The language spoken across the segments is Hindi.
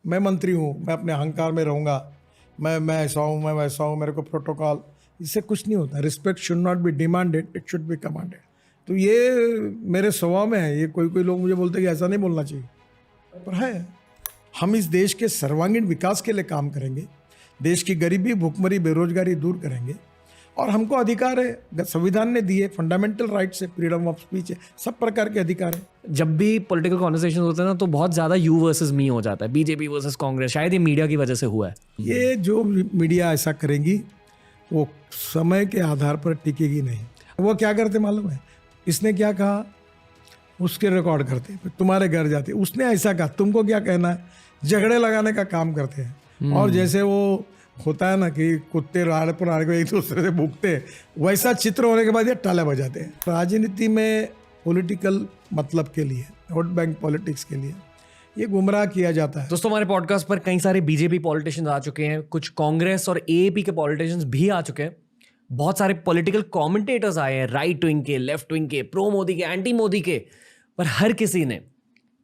मैं मंत्री हूँ, मैं अपने अहंकार में रहूँगा, मैं ऐसा हूँ, मैं वैसा हूँ, मेरे को प्रोटोकॉल, इससे कुछ नहीं होता। Respect should not be demanded, it should be commanded. तो ये मेरे स्वभाव में है। ये कोई लोग मुझे बोलते हैं कि ऐसा नहीं बोलना चाहिए, पर है। हम इस देश के सर्वांगीण विकास के लिए काम करेंगे, देश की गरीबी, भुखमरी, बेरोजगारी दूर करेंगे, और हमको अधिकार है, संविधान ने दिए, फंडामेंटल राइट्स है, फ्रीडम ऑफ स्पीच है, सब प्रकार के अधिकार है। जब भी पॉलिटिकल कॉन्वर्सेशन होते हैं ना तो बहुत ज़्यादा यू वर्सेस मी हो जाता है, बीजेपी वर्सेस कांग्रेस। शायद ये मीडिया की वजह से हुआ है। ये जो मीडिया ऐसा करेंगी वो समय के आधार पर टिकेगी नहीं। वो क्या करते मालूम है? इसने क्या कहा उसके रिकॉर्ड करते, फिर तुम्हारे घर जाते, उसने ऐसा कहा, तुमको क्या कहना है, झगड़े लगाने का काम करते हैं। और जैसे वो होता है ना कि कुत्ते राड़ पर आड़ को एक दूसरे से भूखते हैं, वैसा चित्र होने के बाद ये टाले बजाते हैं। राजनीति में पॉलिटिकल मतलब के लिए, वोट बैंक पॉलिटिक्स के लिए ये गुमराह किया जाता है। दोस्तों, हमारे पॉडकास्ट पर कई सारे बीजेपी पॉलिटिशियंस आ चुके हैं, कुछ कांग्रेस और एएपी के पॉलिटिशियंस भी आ चुके हैं, बहुत सारे पॉलिटिकल कमेंटेटर्स आए हैं, राइट विंग के, लेफ्ट विंग के, प्रो मोदी के, एंटी मोदी के, पर हर किसी ने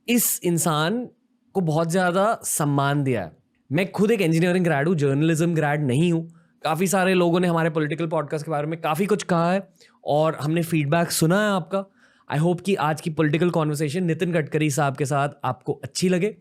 इस इंसान को बहुत ज़्यादा सम्मान दिया है। मैं खुद एक इंजीनियरिंग ग्रेड हूँ, जर्नलिज्म ग्रेड नहीं हूँ। काफ़ी सारे लोगों ने हमारे पॉलिटिकल पॉडकास्ट के बारे में काफ़ी कुछ कहा है और हमने फीडबैक सुना है आपका। आई होप कि आज की पॉलिटिकल कॉन्वर्सेशन नितिन गडकरी साहब के साथ आपको अच्छी लगे।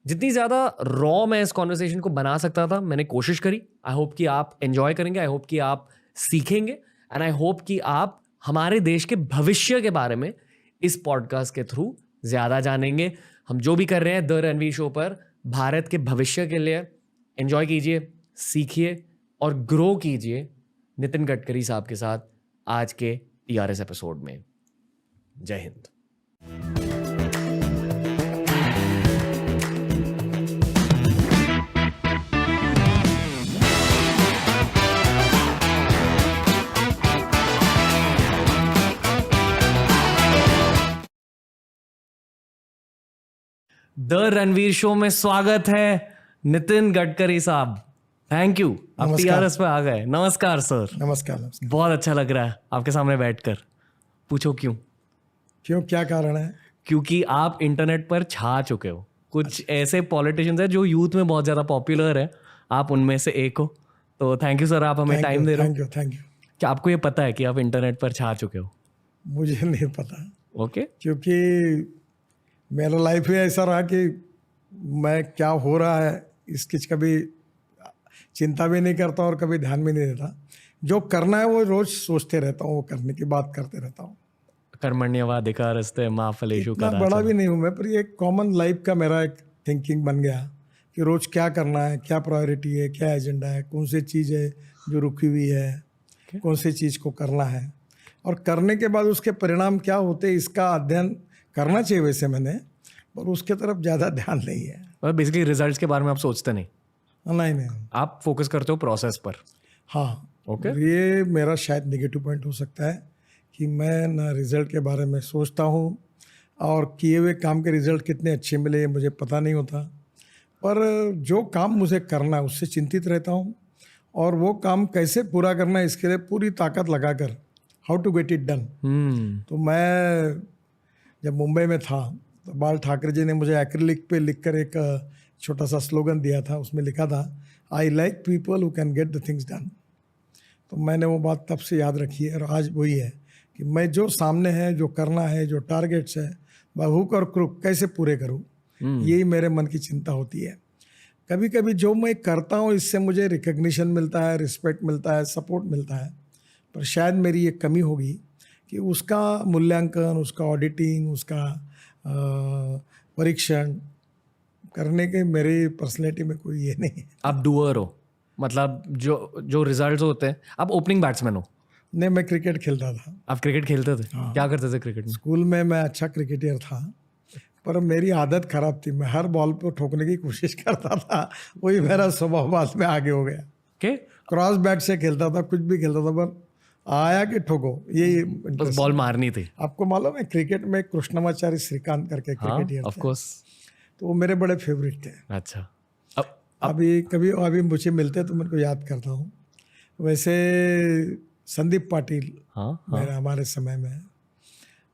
जितनी ज़्यादा रॉ मैं इस कॉन्वर्सेशन को बना सकता था मैंने कोशिश करी। आई होप कि आप एंजॉय करेंगे, आई होप कि आप सीखेंगे, एंड आई होप कि आप हमारे देश के भविष्य के बारे में इस पॉडकास्ट के थ्रू ज़्यादा जानेंगे। हम जो भी कर रहे हैं द रणवीर शो पर भारत के भविष्य के लिए, एंजॉय कीजिए, सीखिए और ग्रो कीजिए नितिन गडकरी साहब के साथ आज के TRS एपिसोड में। जय हिंद। द रणवीर शो में स्वागत है नितिन गडकरी साहब। थैंक यू, आप TRS पे आ गए। नमस्कार सर। नमस्कार। नमस्कार। बहुत अच्छा लग रहा है आपके सामने बैठकर। पूछो क्यों? क्या कारण है? क्योंकि आप इंटरनेट पर छा चुके हो। कुछ ऐसे पॉलिटिशियंस हैं जो यूथ में बहुत ज़्यादा पॉपुलर है, आप उनमें से एक हो। तो थैंक यू सर, आप हमें टाइम दे रहे हो। Thank you. क्या आपको ये पता है कि आप इंटरनेट पर छा चुके हो? मुझे नहीं पता। ओके। क्योंकि मेरा लाइफ ही ऐसा रहा कि मैं क्या हो रहा है इसकी कभी चिंता भी नहीं करता और कभी ध्यान भी नहीं देता। जो करना है वो रोज सोचते रहता हूँ, वो करने की बात करते रहता हूँ। कर्मण्येवाधिकारस्ते मा फलेषु इतना कदाचन। बड़ा भी नहीं हूँ मैं, पर ये कॉमन लाइफ का मेरा एक थिंकिंग बन गया कि रोज क्या करना है, क्या प्रायोरिटी है, क्या एजेंडा है, कौन सी चीज़ है जो रुकी हुई है, कौन सी चीज़ को करना है, और करने के बाद उसके परिणाम क्या होते हैं इसका अध्ययन करना चाहिए वैसे मैंने, पर उसके तरफ ज़्यादा ध्यान नहीं है। और बेसिकली रिजल्ट्स के बारे में आप सोचते नहीं? नहीं, आप फोकस करते हो प्रोसेस पर। हाँ। ओके। ये मेरा शायद नेगेटिव पॉइंट हो सकता है कि मैं ना रिजल्ट के बारे में सोचता हूँ, और किए हुए काम के रिजल्ट कितने अच्छे मिले ये मुझे पता नहीं होता, पर जो काम मुझे करना है उससे चिंतित रहता हूँ, और वो काम कैसे पूरा करना है इसके लिए पूरी ताकत लगाकर, how to get it done. तो मैं जब मुंबई में था तो बाल ठाकरे जी ने मुझे एक्रिलिक पे लिखकर एक छोटा सा स्लोगन दिया था, उसमें लिखा था, I like people who can get the things done. तो मैंने वो बात तब से याद रखी है, और आज वही है कि मैं जो सामने है, जो करना है, जो टारगेट्स है, वह हुक और क्रुक कैसे पूरे करूँ, यही मेरे मन की चिंता होती है। कभी कभी जो मैं करता हूँ इससे मुझे रिकग्निशन मिलता है, रिस्पेक्ट मिलता है, सपोर्ट मिलता है, पर शायद मेरी ये कमी होगी कि उसका मूल्यांकन, उसका ऑडिटिंग, उसका परीक्षण करने के मेरी पर्सनैलिटी में कोई ये नहीं है। आप डूअर हो, मतलब जो रिजल्ट्स होते हैं। आप ओपनिंग बैट्समैन हो? नहीं, मैं क्रिकेट खेलता था। आप क्रिकेट खेलते थे? हाँ। क्या करते थे क्रिकेट में? स्कूल में मैं अच्छा क्रिकेटर था, पर मेरी आदत खराब थी, मैं हर बॉल पर ठोकने की कोशिश करता था, वही मेरा स्वभाव बाद में आगे हो गया। के क्रॉस बैट से खेलता था, कुछ भी खेलता था, पर आया कि ठोको, यही बस बॉल मारनी थी। आपको मालूम है क्रिकेट में कृष्णमाचारी श्रीकांत करके क्रिकेटर ऑफ थे, कोर्स। तो वो मेरे बड़े फेवरेट थे। अच्छा। अभी मुझे मिलते तो मैं उनको याद करता हूँ। वैसे संदीप पाटिल हाँ। मेरा हमारे समय में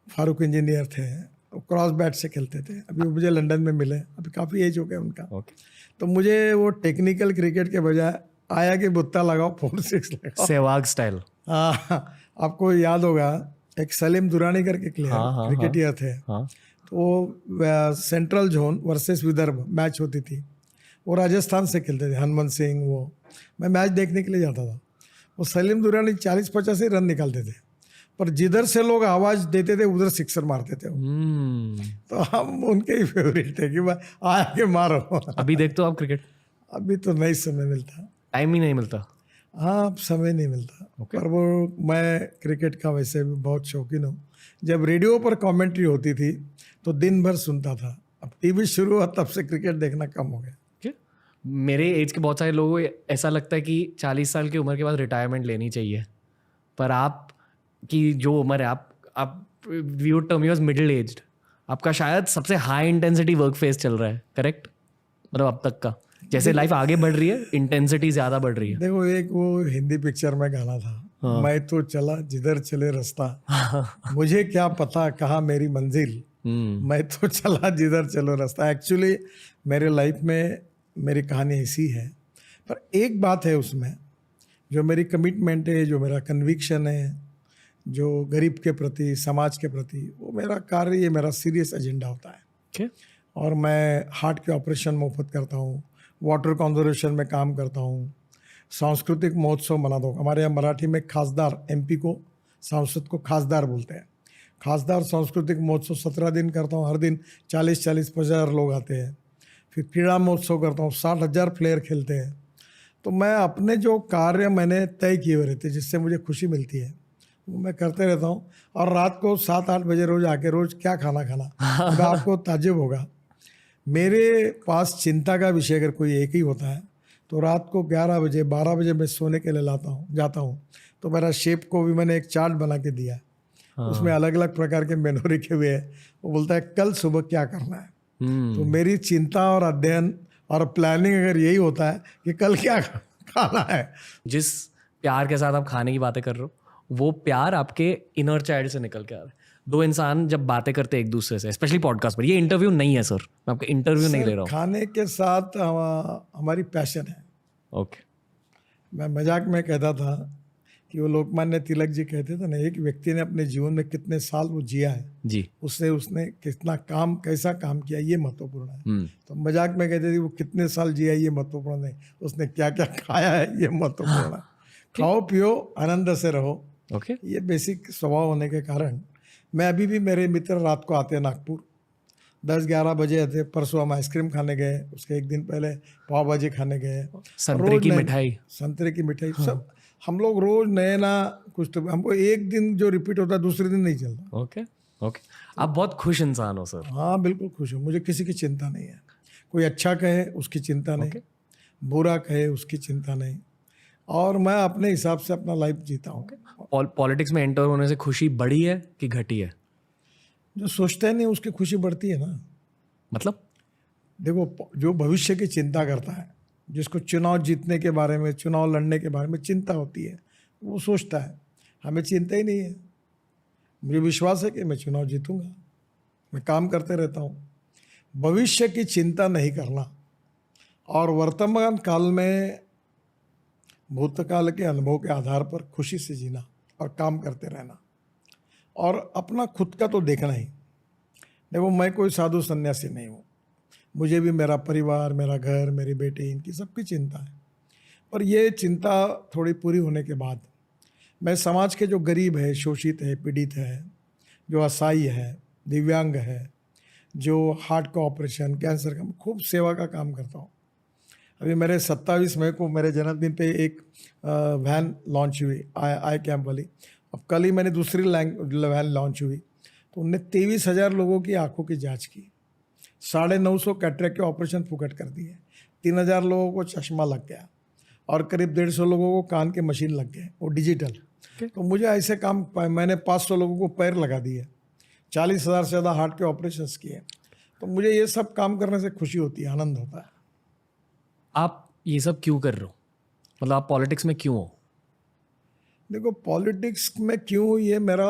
फारूक इंजीनियर थे, क्रॉस बैट से खेलते थे, अभी वो मुझे लंदन में मिले, अभी काफ़ी एज हो गया उनका। ओके, तो मुझे वो टेक्निकल क्रिकेट के बजाय आया कि बुत्ता लगाओ 4-6 लगाओ। सहवाग स्टाइल। हाँ, आपको याद होगा एक सलीम दुरानी करके हाँ, क्रिकेटियर थे, हाँ, तो central zone versus Vidarbha match होती थी, वो राजस्थान से खेलते थे, हनुमंत सिंह, वो मैं मैच देखने के लिए जाता था। वो सलीम दुरानी 40-85 रन निकालते थे, पर जिधर से लोग आवाज़ देते थे उधर सिक्सर मारते थे वो। तो हम उनके ही फेवरेट थे कि भाई आया के मारो। अभी देखते हो आप क्रिकेट? अभी तो नहीं समय मिलता। टाइम ही नहीं मिलता। हाँ, अब समय नहीं मिलता। ओके। पर वो मैं क्रिकेट का वैसे भी बहुत शौकीन हूँ। जब रेडियो पर कमेंट्री होती थी तो दिन भर सुनता था, अब टीवी शुरू हुआ तब से क्रिकेट देखना कम हो गया। Okay. मेरे एज के बहुत सारे लोगों को ऐसा लगता है कि 40 साल की उम्र के बाद रिटायरमेंट लेनी चाहिए, पर आप की जो उम्र है, आप we would term you as middle aged, आपका शायद सबसे हाई इंटेंसिटी वर्क फेज चल रहा है, करेक्ट? मतलब अब तक का जैसे लाइफ आगे बढ़ रही है, इंटेंसिटी ज़्यादा बढ़ रही है। देखो, एक वो हिंदी पिक्चर में गाना था, मैं तो चला जिधर चले रास्ता, मुझे क्या पता कहाँ मेरी मंजिल, मैं तो चला जिधर चलो रास्ता। एक्चुअली मेरे लाइफ में मेरी कहानी ऐसी है, पर एक बात है उसमें जो मेरी कमिटमेंट है, जो मेरा कन्विक्शन है, जो गरीब के प्रति, समाज के प्रति, वो मेरा कार्य, ये मेरा सीरियस एजेंडा होता है। Okay. और मैं हार्ट के ऑपरेशन मुफ्त करता हूँ, वाटर कंजर्वेशन में काम करता हूँ, सांस्कृतिक महोत्सव मनाता हूँ। हमारे यहाँ मराठी में खासदार, एमपी को सांसद को खासदार बोलते हैं, खासदार सांस्कृतिक महोत्सव 17 दिन करता हूँ। हर दिन 40-50 लोग आते हैं। फिर क्रीड़ा महोत्सव करता हूँ, 60,000 प्लेयर खेलते हैं। तो मैं अपने जो कार्य मैंने तय किए हुए रहते, जिससे मुझे खुशी मिलती है, वो मैं करते रहता हूँ। और रात को 7-8 बजे रोज आके, रोज क्या खाना खाना, अब आपको ताज्जुब होगा, मेरे पास चिंता का विषय अगर कोई एक ही होता है तो रात को 11 बजे 12 बजे मैं सोने के लिए जाता हूँ। तो मेरा शेफ को भी मैंने एक चार्ट बना के दिया, उसमें अलग अलग प्रकार के मेनू रखे हुए हैं। वो बोलता है कल सुबह क्या करना है। तो मेरी चिंता और अध्ययन और प्लानिंग अगर यही होता है कि कल क्या खाना है। जिस प्यार के साथ आप खाने की बातें कर रहे हो, वो प्यार आपके इनर चाइल्ड से निकल के आ रहा है। दो इंसान जब बातें करते हैं एक दूसरे से, स्पेशली पॉडकास्ट पर, ये इंटरव्यू नहीं है सर, मैं आपका इंटरव्यू नहीं ले रहा हूँ। खाने के साथ हमारी पैशन है। ओके। मैं मजाक में कहता था कि वो लोकमान्य तिलक जी कहते थे ना, एक व्यक्ति ने अपने जीवन में कितने साल वो जिया है, जी। उसने कितना काम, कैसा काम किया, ये महत्वपूर्ण है। तो मजाक में कहते थे वो कितने साल जिया ये महत्वपूर्ण नहीं, उसने क्या क्या खाया है ये महत्वपूर्ण है। खाओ पियो आनंद से रहो, ओके। ये बेसिक स्वभाव होने के कारण मैं अभी भी, मेरे मित्र रात को आते हैं नागपुर, 10-11 बजे आते। परसों हम आइसक्रीम खाने गए, उसके एक दिन पहले पाव भाजी खाने गए, संतरे की मिठाई, संतरे की मिठाई, सब हम लोग रोज नए ना कुछ, तो हमको एक दिन जो रिपीट होता है दूसरे दिन नहीं चलता। Okay okay. आप बहुत खुश इंसान हो सर। हाँ बिल्कुल खुश हूँ, मुझे किसी की चिंता नहीं है। कोई अच्छा कहे उसकी चिंता नहीं, बुरा कहे उसकी चिंता नहीं, और मैं अपने हिसाब से अपना लाइफ जीता हूँ। पॉलिटिक्स में एंटर होने से खुशी बढ़ी है कि घटी है? जो सोचते नहीं उसकी खुशी बढ़ती है ना। मतलब देखो, जो भविष्य की चिंता करता है, जिसको चुनाव जीतने के बारे में, चुनाव लड़ने के बारे में चिंता होती है, वो सोचता है। हमें चिंता ही नहीं है, मुझे विश्वास है कि मैं चुनाव जीतूंगा, मैं काम करते रहता हूँ। भविष्य की चिंता नहीं करना और वर्तमान काल में भूतकाल के अनुभव के आधार पर खुशी से जीना और काम करते रहना, और अपना खुद का तो देखना ही। देखो, मैं कोई साधु सन्यासी नहीं हूँ, मुझे भी मेरा परिवार, मेरा घर, मेरी बेटी, इनकी सबकी चिंता है। पर ये चिंता थोड़ी पूरी होने के बाद मैं समाज के जो गरीब है, शोषित है, पीड़ित है, जो असहाय है, दिव्यांग है, जो हार्ट का ऑपरेशन, कैंसर का, खूब सेवा का काम करता हूँ। अभी मेरे 27 मई को मेरे जन्मदिन पे एक वैन लॉन्च हुई, आई कैम्प वाली। अब कल ही मैंने दूसरी वैन लॉन्च हुई, तो उनने 23,000 लोगों की आंखों की जांच की, 950 कैटरेक्ट के ऑपरेशन फुकट कर दिए, 3,000 लोगों को चश्मा लग गया, और करीब 150 लोगों को कान के मशीन लग गए, वो डिजिटल। तो मुझे ऐसे काम, मैंने 500 लोगों को पैर लगा दिए, 40,000 से ज़्यादा हार्ट के ऑपरेशन किए। तो मुझे ये सब काम करने से खुशी होती है, आनंद होता है। आप ये सब क्यों कर रहे हो? मतलब आप पॉलिटिक्स में क्यों हो? देखो, पॉलिटिक्स में क्यों, ये मेरा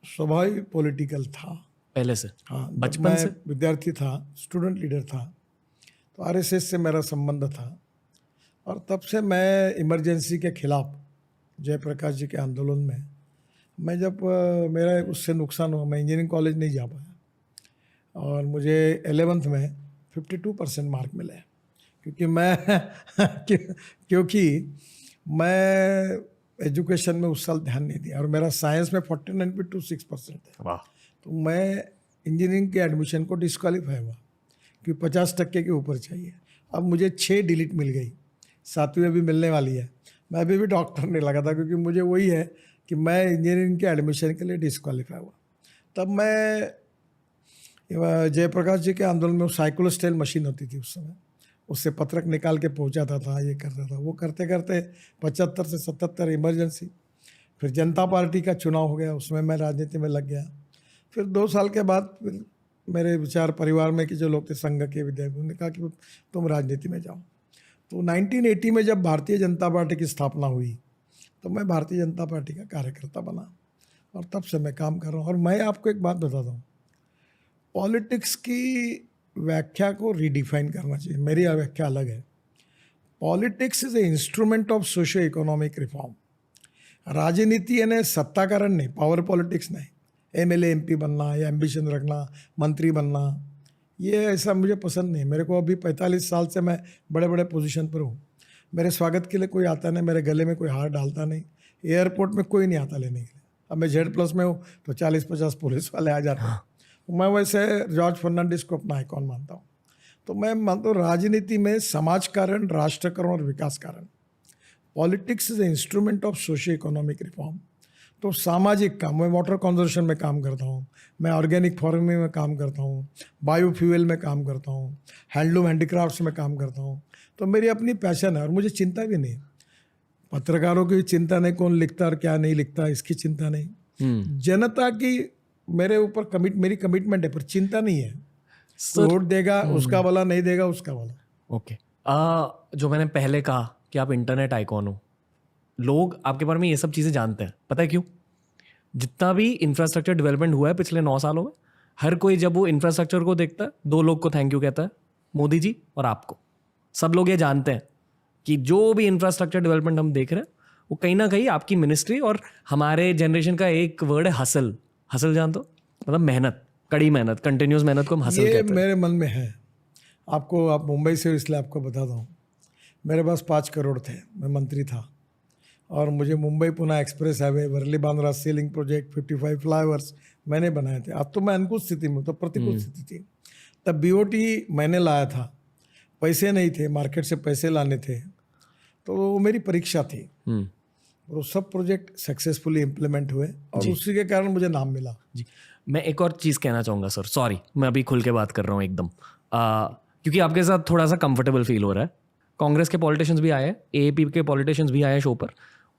स्वभाव ही पॉलिटिकल था पहले से? हाँ, जब बचपन मैं से? विद्यार्थी था, स्टूडेंट लीडर था, तो आरएसएस से मेरा संबंध था और तब से मैं इमरजेंसी के खिलाफ जयप्रकाश जी के आंदोलन में मैं जब मेरा उससे नुकसान हुआ, मैं इंजीनियरिंग कॉलेज नहीं जा पाया और मुझे 11th में 52% मार्क मिले क्योंकि मैं क्योंकि मैं एजुकेशन में उस साल ध्यान नहीं दिया और मेरा साइंस में 49.26% है। वाह। तो मैं इंजीनियरिंग के एडमिशन को डिस्क्वालीफाई हुआ क्योंकि 50% के ऊपर चाहिए। अब मुझे 6 डिलीट मिल गई, 7वीं अभी मिलने वाली है। मैं अभी भी डॉक्टर नहीं लगा था क्योंकि मुझे वही है कि मैं इंजीनियरिंग के एडमिशन के लिए डिस्क्वालीफाई हुआ। तब मैं जयप्रकाश जी के आंदोलन में साइक्लोस्टाइल मशीन होती थी उस समय, उससे पत्रक निकाल के पहुंचाता था, ये करता था। वो करते करते 75 से 77 इमरजेंसी, फिर जनता पार्टी का चुनाव हो गया, उसमें मैं राजनीति में लग गया। फिर 2 साल के बाद फिर मेरे विचार परिवार में कि जो लोग थे संघ के विधायक, उन्होंने कहा कि तुम राजनीति में जाओ। तो 1980 में जब भारतीय जनता पार्टी की स्थापना हुई तो मैं भारतीय जनता पार्टी का कार्यकर्ता बना और तब से मैं काम कर रहा हूँ। और मैं आपको एक बात बताता हूँ, पॉलिटिक्स की व्याख्या को रीडिफाइन करना चाहिए। मेरी व्याख्या अलग है। Politics is a instrument of socio economic reform. राजनीति यानी सत्ता कारण नहीं, पावर पॉलिटिक्स नहीं, एमएलए एमपी बनना या एम्बिशन रखना, मंत्री बनना, ये ऐसा मुझे पसंद नहीं। मेरे को अभी 45 साल से मैं बड़े बड़े पोजीशन पर हूँ। मेरे स्वागत के लिए कोई आता नहीं, मेरे गले में कोई हार डालता नहीं, एयरपोर्ट में कोई नहीं आता लेने के लिए। अब मैं Z+ में हूँ तो 40-50 पुलिस वाले आ जाते हैं। मैं वैसे जॉर्ज फर्नांडिस को अपना आइकॉन मानता हूँ। तो मैं मानता हूँ राजनीति में समाज कारण, राष्ट्रकरण और विकास कारण, politics is a instrument of socio economic reform. तो सामाजिक काम, मैं वाटर कंजर्वेशन में काम करता हूँ, मैं ऑर्गेनिक फार्मिंग में काम करता हूँ, बायोफ्यूल में काम करता हूँ, हैंडलूम हैंडीक्राफ्ट्स में काम करता हूँ। तो मेरी अपनी पैशन है और मुझे चिंता भी नहीं। पत्रकारों की चिंता नहीं, कौन लिखता और क्या नहीं लिखता इसकी चिंता नहीं। जनता की मेरे ऊपर मेरी कमिटमेंट है, पर चिंता नहीं है। वोट देगा उसका वाला, नहीं देगा उसका वाला। ओके। जो मैंने पहले कहा कि आप इंटरनेट आइकॉन हो, लोग आपके बारे में ये सब चीज़ें जानते हैं। पता है क्यों? जितना भी इंफ्रास्ट्रक्चर डेवलपमेंट हुआ है पिछले 9 सालों में, हर कोई जब वो इंफ्रास्ट्रक्चर को देखता है 2 लोग को थैंक यू कहता है, मोदी जी और आपको। सब लोग ये जानते हैं कि जो भी इंफ्रास्ट्रक्चर डेवलपमेंट हम देख रहे हैं वो कहीं ना कहीं आपकी मिनिस्ट्री और हमारे जनरेशन का एक वर्ड है हसल। हसल जानते हो? मतलब मेहनत, कड़ी मेहनत, कंटिन्यूस मेहनत को हम हसल कहते हैं। मेरे मन में है। आप मुंबई से हो इसलिए आपको बताता हूँ। मेरे पास 5 करोड़ थे, मैं मंत्री था और मुझे Mumbai Pune express highway, Worli Bandra sea link project, 55 flyovers मैंने बनाए थे। अब तो मैं अनुकूल स्थिति में, तो प्रतिकूल स्थिति थी। तब BOT मैंने लाया था, पैसे नहीं थे, मार्केट से पैसे लाने थे, तो वो मेरी परीक्षा थी। और वो सब प्रोजेक्ट सक्सेसफुली इम्प्लीमेंट हुए और उसी के कारण मुझे नाम मिला। जी, मैं एक और चीज़ कहना चाहूँगा सर, सॉरी मैं अभी खुल के बात कर रहा हूँ एकदम, क्योंकि आपके साथ थोड़ा सा कंफर्टेबल फील हो रहा है। कांग्रेस के पॉलिटिशियंस भी आए हैं, AAP के पॉलिटिशियंस भी आए हैं शो पर,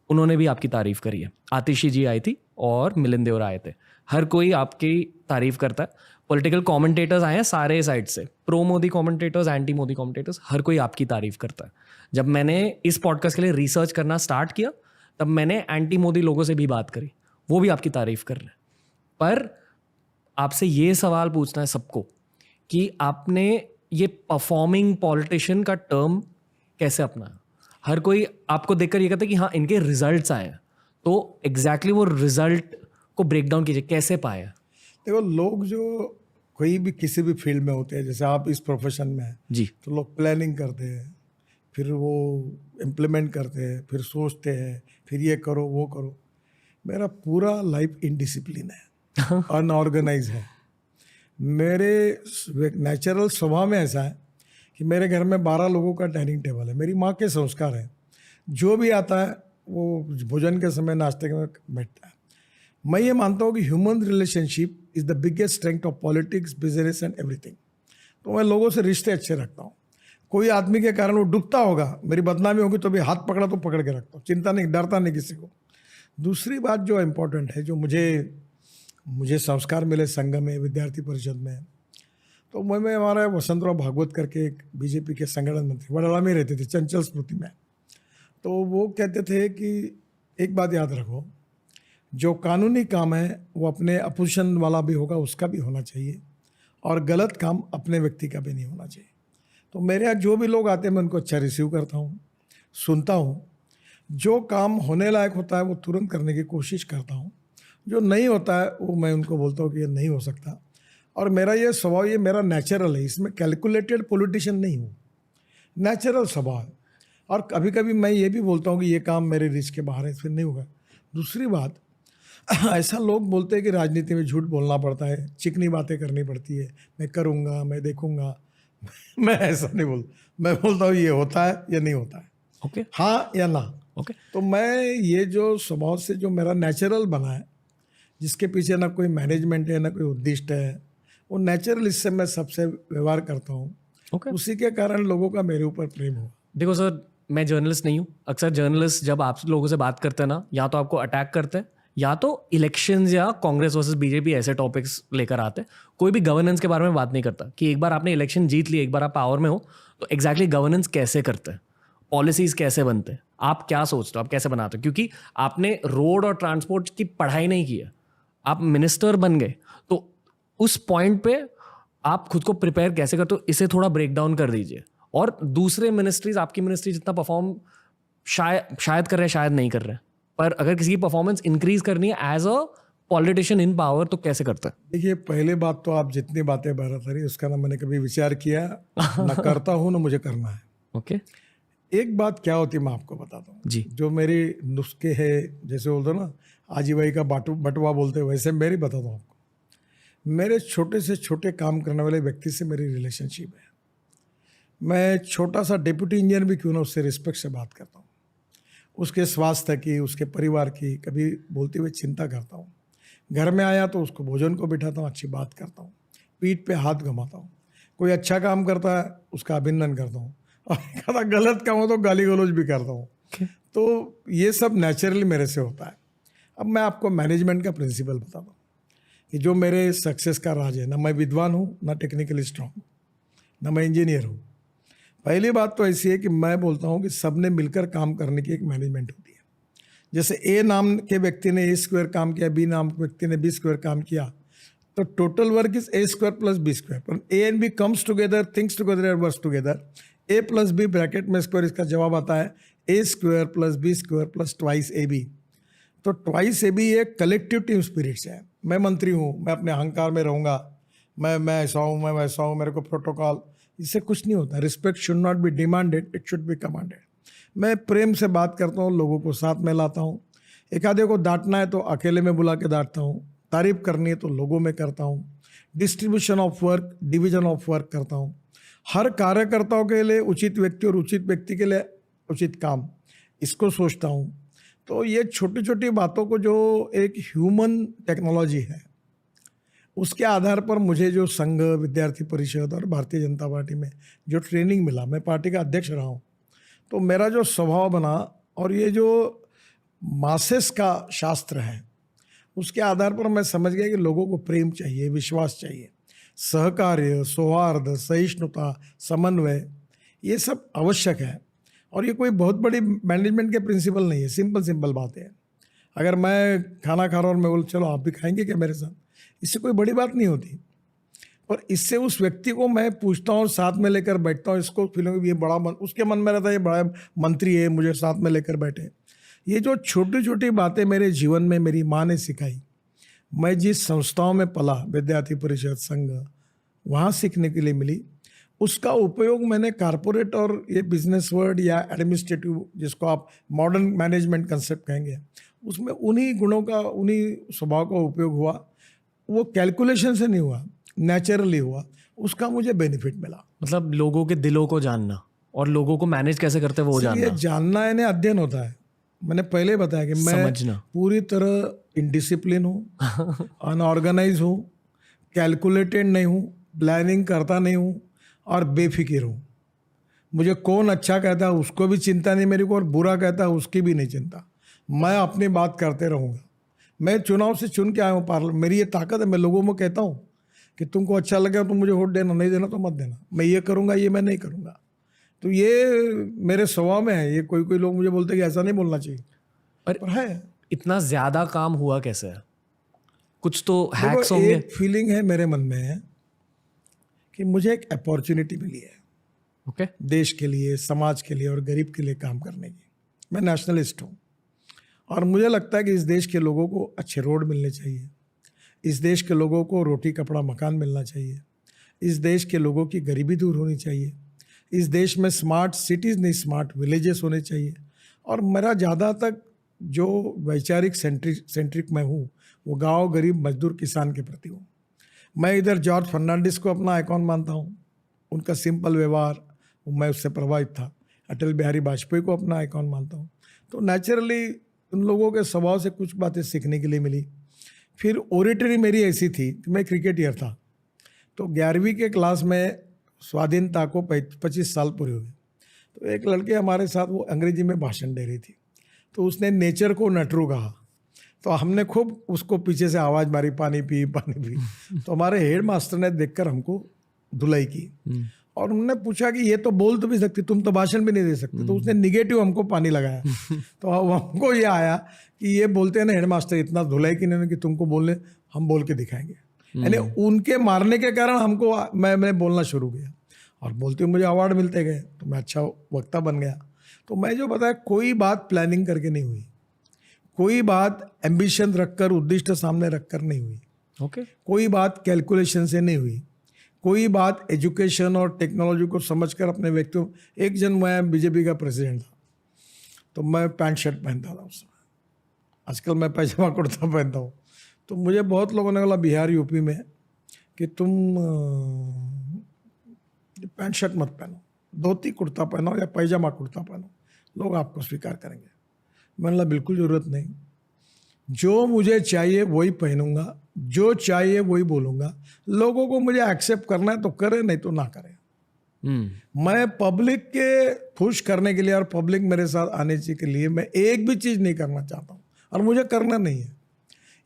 उन्होंने भी आपकी तारीफ करी है। आतिशी जी आई थी और मिलिंद देवरा आए थे, हर कोई आपकी तारीफ करता है। पॉलिटिकल कमेंटेटर्स आए हैं सारे साइड से, pro Modi commentators, anti Modi commentators, हर कोई आपकी तारीफ करता है। जब मैंने इस पॉडकास्ट के लिए रिसर्च करना स्टार्ट किया तब मैंने एंटी मोदी लोगों से भी बात करी, वो भी आपकी तारीफ कर रहे हैं। पर आपसे ये सवाल पूछना है सबको कि आपने ये परफॉर्मिंग पॉलिटिशियन का टर्म कैसे अपनाया? हर कोई आपको देखकर ये कहता है कि हाँ इनके रिजल्ट्स आए हैं, तो एग्जैक्टली वो रिजल्ट को ब्रेक डाउन कीजिए, कैसे पाया? देखो, लोग जो कोई भी किसी भी फील्ड में होते हैं, जैसे आप इस प्रोफेशन में हैं जी, तो लोग प्लानिंग करते हैं, फिर वो इम्प्लीमेंट करते हैं, फिर सोचते हैं, फिर ये करो वो करो। मेरा पूरा लाइफ इनडिसिप्लिन है, अनऑर्गेनाइज है। मेरे नेचुरल स्वभाव में ऐसा है कि मेरे घर में 12 लोगों का डाइनिंग टेबल है। मेरी माँ के संस्कार हैं, जो भी आता है वो भोजन के समय नाश्ते में बैठता है। मैं ये मानता हूँ कि human relationship is the biggest strength of politics, business and everything. तो मैं लोगों से रिश्ते अच्छे रखता हूँ। कोई आदमी के कारण वो डूबता होगा, मेरी बदनामी होगी तो भी हाथ पकड़ा तो पकड़ के रखता हूँ, चिंता नहीं, डरता नहीं किसी को। दूसरी बात जो इम्पोर्टेंट है, जो मुझे संस्कार मिले संघ में, विद्यार्थी परिषद में, तो मैं हमारा वसंतराव भागवत करके एक BJP के संगठन मंत्री वडोदरा में रहते थे, चंचल स्मृति में। तो वो कहते थे कि एक बात याद रखो, जो कानूनी काम है वो अपने अपोजिशन वाला भी होगा, उसका भी होना चाहिए, और गलत काम अपने व्यक्ति का भी नहीं होना चाहिए। तो मेरे यहाँ जो भी लोग आते हैं मैं उनको अच्छा रिसीव करता हूँ, सुनता हूँ। जो काम होने लायक होता है वो तुरंत करने की कोशिश करता हूँ, जो नहीं होता है वो मैं उनको बोलता हूँ कि ये नहीं हो सकता। और मेरा ये स्वभाव, ये मेरा नेचुरल है, इसमें कैलकुलेटेड पॉलिटिशियन नहीं हूँ, नेचुरल स्वभाव है। और कभी कभी मैं ये भी बोलता हूँ कि ये काम मेरे रीच के बाहर है, फिर नहीं होगा। दूसरी बात, ऐसा लोग बोलते हैं कि राजनीति में झूठ बोलना पड़ता है, चिकनी बातें करनी पड़ती है, मैं करूँगा, मैं देखूँगा। मैं ऐसा नहीं मैं बोलता हूँ ये होता है या नहीं होता है, ओके हाँ या ना। ओके तो मैं ये जो स्वभाव से जो मेरा नेचुरल बना है, जिसके पीछे ना कोई मैनेजमेंट है ना कोई उद्दिष्ट है, वो नेचुरल, इससे मैं सबसे व्यवहार करता हूँ। ओके उसी के कारण लोगों का मेरे ऊपर प्रेम हुआ। देखो सर, मैं जर्नलिस्ट नहीं हूँ। अक्सर जर्नलिस्ट जब आप लोगों से बात करते हैं ना, या तो आपको अटैक करते हैं या तो इलेक्शंस या कांग्रेस वर्सेस बीजेपी ऐसे टॉपिक्स लेकर आते हैं। कोई भी गवर्नेंस के बारे में बात नहीं करता कि एक बार आपने इलेक्शन जीत ली, एक बार आप पावर में हो, तो एग्जैक्टली गवर्नेंस कैसे करते हैं, पॉलिसीज कैसे बनते हैं, आप क्या सोचते हो, आप कैसे बनाते हो। क्योंकि आपने रोड और ट्रांसपोर्ट की पढ़ाई नहीं की है, आप मिनिस्टर बन गए, तो उस पॉइंट पे आप खुद को प्रिपेयर कैसे करते हो, इसे थोड़ा ब्रेक डाउन कर दीजिए। और दूसरे मिनिस्ट्रीज आपकी मिनिस्ट्री जितना परफॉर्म शायद कर रहे हैं, शायद नहीं कर रहे हैं, पर अगर किसी की परफॉर्मेंस इंक्रीज करनी है as a politician in power, तो कैसे करते हैं? देखिए, पहले बात तो आप जितनी बातें बता रही उसका ना मैंने कभी विचार किया, ना करता हूँ ना मुझे करना है। ओके एक बात क्या होती है मैं आपको बताता हूँ जी। जो मेरी नुस्खे है, जैसे बोलते हो ना आजी भाई का बटवा बोलते हैं, वैसे मेरी बताता हूँ आपको। मेरे छोटे से छोटे काम करने वाले व्यक्ति से मेरी रिलेशनशिप है। मैं छोटा सा डिप्टी इंजीनियर भी क्यों ना उससे रिस्पेक्ट से बात करता हूँ, उसके स्वास्थ्य की, उसके परिवार की कभी बोलते हुए चिंता करता हूँ। घर में आया तो उसको भोजन को बिठाता हूँ, अच्छी बात करता हूँ, पीठ पे हाथ घुमाता हूँ। कोई अच्छा काम करता है उसका अभिनंदन करता हूँ, और कदा गलत काम हो तो गाली गलौज भी करता हूँ। तो ये सब नेचुरली मेरे से होता है। अब मैं आपको मैनेजमेंट का प्रिंसिपल बताता हूँ कि जो मेरे सक्सेस का राज है, ना मैं विद्वान हूँ, ना टेक्निकली स्ट्रांग, ना मैं इंजीनियर हूँ। पहली बात तो ऐसी है कि मैं बोलता हूँ कि सबने मिलकर काम करने की एक मैनेजमेंट होती है। जैसे ए नाम के व्यक्ति ने A² काम किया, बी नाम के व्यक्ति ने B² काम किया, तो total work is A² + B²। पर A and B comes together, things together and works together. A + B bracket में स्क्वायर, इसका जवाब आता है A² + B² + ट्वाइस AB। तो ट्वाइस AB एक कलेक्टिव टीम स्पिरिट्स है। मैं मंत्री हूँ, मैं अपने अहंकार में रहूँगा, मैं ऐसा हूँ, मैं वैसा हूँ, मेरे को प्रोटोकॉल, इससे कुछ नहीं होता। Respect should not be demanded, it should be commanded. मैं प्रेम से बात करता हूँ, लोगों को साथ में लाता हूँ। एक आधे को डांटना है तो अकेले में बुला के डांटता हूँ, तारीफ करनी है तो लोगों में करता हूँ, distribution of work, division of work करता हूँ। हर कार्यकर्ताओं के लिए उचित व्यक्ति और उचित व्यक्ति के लिए उचित काम, इसको सोचता हूँ। तो ये छोटी छोटी बातों को, जो एक ह्यूमन टेक्नोलॉजी है, उसके आधार पर मुझे जो संघ, विद्यार्थी परिषद और भारतीय जनता पार्टी में जो ट्रेनिंग मिला, मैं पार्टी का अध्यक्ष रहा हूँ, तो मेरा जो स्वभाव बना और ये जो मासेस का शास्त्र है, उसके आधार पर मैं समझ गया कि लोगों को प्रेम चाहिए, विश्वास चाहिए, सहकार्य, सौहार्द, सहिष्णुता, समन्वय, ये सब आवश्यक है। और ये कोई बहुत बड़ी मैनेजमेंट के प्रिंसिपल नहीं है, सिंपल बात है। अगर मैं खाना खा रहा हूँ और मैं बोल चलो आप भी खाएंगे क्या मेरे साथ, इससे कोई बड़ी बात नहीं होती। पर इससे उस व्यक्ति को मैं पूछता हूँ, साथ में लेकर बैठता हूँ, इसको फीलिंग ये बड़ा उसके मन में रहता है ये बड़ा मंत्री है, मुझे साथ में लेकर बैठे। ये जो छोटी छोटी बातें मेरे जीवन में मेरी माँ ने सिखाई, मैं जिस संस्थाओं में पला, विद्यार्थी परिषद, संघ, वहाँ सीखने के लिए मिली, उसका उपयोग मैंने कारपोरेट और ये बिजनेस वर्ल्ड या एडमिनिस्ट्रेटिव, जिसको आप मॉडर्न मैनेजमेंट कंसेप्ट कहेंगे, उसमें उन्हीं गुणों का, उन्हीं स्वभाव का उपयोग हुआ। वो कैलकुलेशन से नहीं हुआ, नेचुरली हुआ, उसका मुझे बेनिफिट मिला। मतलब लोगों के दिलों को जानना और लोगों को मैनेज कैसे करते हैं वो जानना। ये जानना है ना, अध्ययन होता है। मैंने पहले बताया कि मैं समझना। पूरी तरह इनडिसिप्लिन हूँ, अनऑर्गेनाइज हूँ, कैलकुलेटेड नहीं हूँ, प्लानिंग करता नहीं हूँ और बेफिक्र हूँ। मुझे कौन अच्छा कहता है उसको भी चिंता नहीं मेरे को, और बुरा कहता है उसकी भी नहीं चिंता। मैं अपनी बात करते रहूँगा। मैं चुनाव से चुन के आया हूँ पार्लियामेंट, मेरी ये ताकत है। मैं लोगों में कहता हूँ कि तुमको अच्छा लगे तो मुझे वोट देना, नहीं देना तो मत देना, मैं ये करूँगा, ये मैं नहीं करूँगा। तो ये मेरे स्वभाव में है। ये कोई लोग मुझे बोलते हैं कि ऐसा नहीं बोलना चाहिए, पर है। इतना ज्यादा काम हुआ कैसे है? कुछ तो देखो, हैक्स होंगे। एक फीलिंग है मेरे मन में कि मुझे एक अपॉर्चुनिटी मिली है ओके। देश के लिए, समाज के लिए और गरीब के लिए काम करने की। मैं नेशनलिस्ट हूँ और मुझे लगता है कि इस देश के लोगों को अच्छे रोड मिलने चाहिए, इस देश के लोगों को रोटी कपड़ा मकान मिलना चाहिए, इस देश के लोगों की गरीबी दूर होनी चाहिए, इस देश में स्मार्ट सिटीज़ नहीं स्मार्ट विलेजेस होने चाहिए। और मेरा ज़्यादा तक जो वैचारिक सेंट्रिक मैं हूँ वो गांव, गरीब, मजदूर, किसान के प्रति हूँ। मैं इधर जॉर्ज फर्नांडिस को अपना आइकॉन मानता हूँ, उनका सिंपल व्यवहार, मैं उससे प्रभावित था। अटल बिहारी वाजपेयी को अपना आइकॉन मानता हूँ। तो नेचुरली उन लोगों के स्वभाव से कुछ बातें सीखने के लिए मिली। फिर ओरेटरी मेरी ऐसी थी कि मैं क्रिकेटर था, तो 11वीं के क्लास में स्वाधीनता को 25 साल पूरे हुए, तो एक लड़के हमारे साथ वो अंग्रेजी में भाषण दे रही थी, तो उसने नेचर को नटरू कहा, तो हमने खूब उसको पीछे से आवाज़ मारी, पानी पी पानी पी। तो हमारे हेड मास्टर ने देखकर हमको धुलाई की और उन्होंने पूछा कि ये तो बोल तो भी सकती, तुम तो भाषण भी नहीं दे सकते। तो उसने निगेटिव हमको पानी लगाया। तो अब हमको ये आया कि ये बोलते हैं ना हेड मास्टर, इतना धुलाई की इन्होंने कि तुमको बोलने, हम बोल के दिखाएंगे। यानी उनके मारने के कारण हमको मैं बोलना शुरू किया और बोलते हुए मुझे अवार्ड मिलते गए, तो मैं अच्छा वक्ता बन गया। तो मैं जो बताया, कोई बात प्लानिंग करके नहीं हुई, कोई बात एम्बिशन रखकर, उद्दिष्ट सामने रखकर नहीं हुई, ओके। कोई बात कैलकुलेशन से नहीं हुई, कोई बात एजुकेशन और टेक्नोलॉजी को समझकर अपने व्यक्तित्व। एक जन मैं बीजेपी का प्रेसिडेंट था, तो मैं पैंट शर्ट पहनता था उस समय, आजकल मैं पैजामा कुर्ता पहनता हूँ। तो मुझे बहुत लोगों ने बोला बिहार यूपी में कि तुम पैंट शर्ट मत पहनो, धोती कुर्ता पहनो या पैजामा कुर्ता पहनो, लोग आपको स्वीकार करेंगे। मैंने बोला बिल्कुल ज़रूरत नहीं, जो मुझे चाहिए वही पहनूंगा, जो चाहिए वही बोलूँगा, लोगों को मुझे एक्सेप्ट करना है तो करे, नहीं तो ना करे। मैं पब्लिक के खुश करने के लिए और पब्लिक मेरे साथ आने के लिए मैं एक भी चीज़ नहीं करना चाहता हूँ और मुझे करना नहीं है।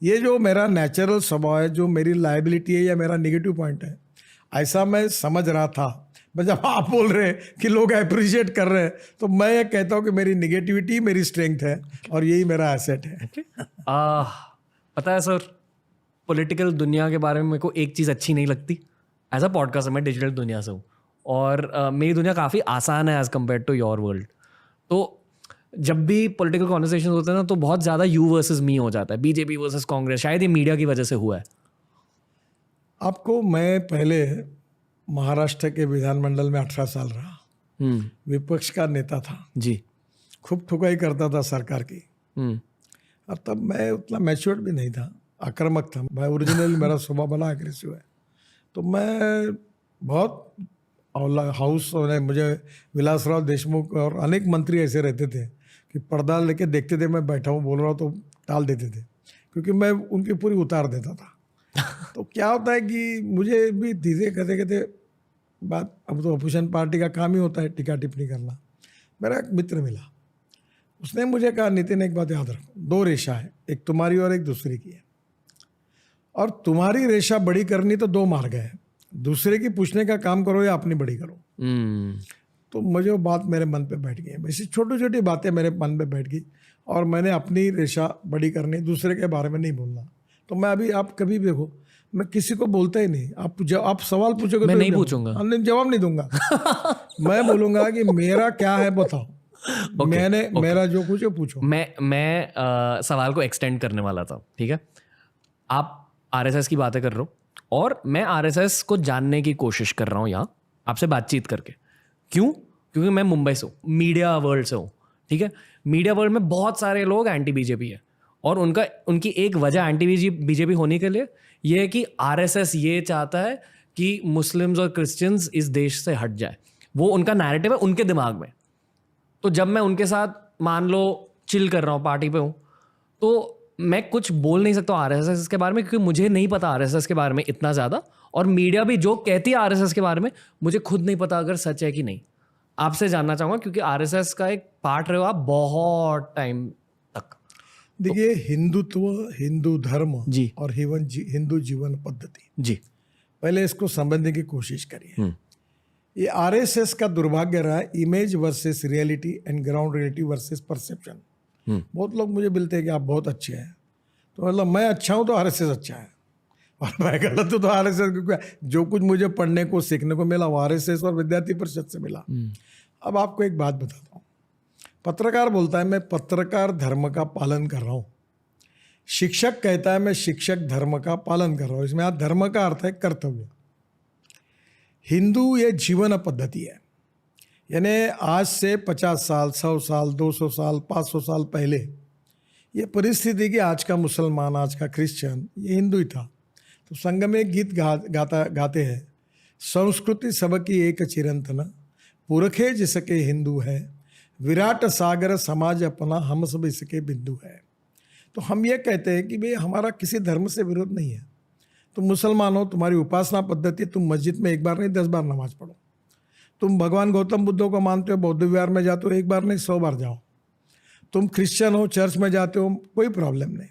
ये जो मेरा नेचुरल स्वभाव है, जो मेरी लायबिलिटी है या मेरा नेगेटिव पॉइंट है, ऐसा मैं समझ रहा था। मैं जब आप बोल रहे हैं कि लोग अप्रिशिएट कर रहे हैं, तो मैं ये कहता हूँ कि मेरी निगेटिविटी मेरी स्ट्रेंथ है और यही मेरा एसेट है। पता है सर, पॉलिटिकल दुनिया के बारे में मेरे को एक चीज़ अच्छी नहीं लगती। एज अ पॉडकास्ट मैं डिजिटल दुनिया से हूँ और मेरी दुनिया काफ़ी आसान है as compare to your world. तो जब भी पॉलिटिकल कॉन्वर्सेशन होते हैं ना, तो बहुत ज़्यादा यू वर्सेस मी हो जाता है, बीजेपी वर्सेस कांग्रेस। शायद ये मीडिया की वजह से हुआ है। आपको, मैं पहले महाराष्ट्र के विधानमंडल में 18 साल रहा, विपक्ष का नेता था जी, खूब ठुकाई करता था सरकार की। और तब मैं उतना मैच्योर्ड भी नहीं था, आक्रामक था मैं। ओरिजिनली मेरा स्वभाव बड़ा एग्रेसिव है। तो मैं बहुत हाउस में मुझे विलासराव देशमुख और अनेक मंत्री ऐसे रहते थे कि पर्दा लेके देखते थे, मैं बैठा हूँ बोल रहा हूँ तो टाल देते थे, क्योंकि मैं उनकी पूरी उतार देता था। तो क्या होता है कि मुझे भी धीरे कहते कहते बात, अब तो अपोजिशन पार्टी का काम ही होता है टिक्का टिप्पणी करना। मेरा एक मित्र मिला, उसने मुझे कहा नितिन एक बात याद रखो, 2 रेशा है, एक तुम्हारी और एक दूसरे की है, और तुम्हारी रेशा बड़ी करनी तो 2 मार्ग है, दूसरे की पूछने का काम करो या अपनी बड़ी करो। तो मुझे वो बात मेरे मन पे बैठ गई। ऐसी छोटी छोटी बातें मेरे मन पे बैठ गई और मैंने अपनी रेशा बड़ी करनी, दूसरे के बारे में नहीं बोलना। तो मैं अभी, आप कभी भी देखो, मैं किसी को बोलता ही नहीं। आप सवाल पूछोगे मैं तो नहीं पूछूंगा, जवाब नहीं दूंगा। मैं बोलूंगा कि मेरा क्या है बताओ, मेरा जो कुछ है पूछो। मैं सवाल को एक्सटेंड करने वाला था। ठीक है, आप आरएसएस की बातें कर रहे हो और मैं आरएसएस को जानने की कोशिश कर रहा हूँ यहाँ आपसे बातचीत करके। क्यों? क्योंकि मैं मुंबई से हूँ, मीडिया वर्ल्ड से हूँ। ठीक है, मीडिया वर्ल्ड में बहुत सारे लोग एंटी बीजेपी है और उनकी एक वजह एंटी बीजेपी होने के लिए ये है कि आरएसएस ये चाहता है कि मुस्लिम्स और क्रिश्चियंस इस देश से हट जाए। वो उनका नैरेटिव है उनके दिमाग में। तो जब मैं उनके साथ मान लो चिल कर रहा हूँ, पार्टी पे हूँ, तो मैं कुछ बोल नहीं सकता आरएसएस के बारे में, क्योंकि मुझे नहीं पता आरएसएस के बारे में इतना ज़्यादा, और मीडिया भी जो कहती है आरएसएस के बारे में मुझे खुद नहीं पता अगर सच है कि नहीं। आपसे जानना चाहूँगा, क्योंकि आरएसएस का एक पार्ट रहे हो आप बहुत टाइम तक। देखिए, हिंदुत्व, हिंदू धर्म जी और हिंदू जीवन पद्धति, जी, पहले इसको समझने की कोशिश करिए। ये आरएसएस का दुर्भाग्य रहा है, image versus reality and ground reality versus perception. बहुत लोग मुझे मिलते हैं कि आप बहुत अच्छे हैं, तो मतलब मैं अच्छा हूँ तो आरएसएस अच्छा है, और मैं गलत हूँ तो आरएसएस, क्योंकि जो कुछ मुझे पढ़ने को सीखने को मिला वो आरएसएस और विद्यार्थी परिषद से मिला। अब आपको एक बात बताता हूँ, पत्रकार बोलता है मैं पत्रकार धर्म का पालन कर रहा हूँ, शिक्षक कहता है मैं शिक्षक धर्म का पालन कर रहा हूँ। इसमें धर्म का अर्थ है कर्तव्य। हिंदू ये जीवन पद्धति है, यानी आज से 50 साल, 100 साल, 200 साल, 500 साल पहले ये परिस्थिति कि आज का मुसलमान, आज का क्रिश्चियन ये हिंदू ही था। तो संग में गीत गाते हैं, संस्कृति सबकी एक चिरंतन, पुरखे जिसके हिंदू है, विराट सागर समाज अपना, हम सब इसके बिंदु है। तो हम ये कहते हैं कि भाई हमारा किसी धर्म से विरोध नहीं है। तुम मुसलमान हो, तुम्हारी उपासना पद्धति, तुम मस्जिद में एक बार नहीं 10 बार नमाज पढ़ो। तुम भगवान गौतम बुद्ध को मानते हो, बौद्ध विहार में जाते हो, एक बार नहीं 100 बार जाओ। तुम क्रिश्चियन हो, चर्च में जाते हो, कोई प्रॉब्लम नहीं।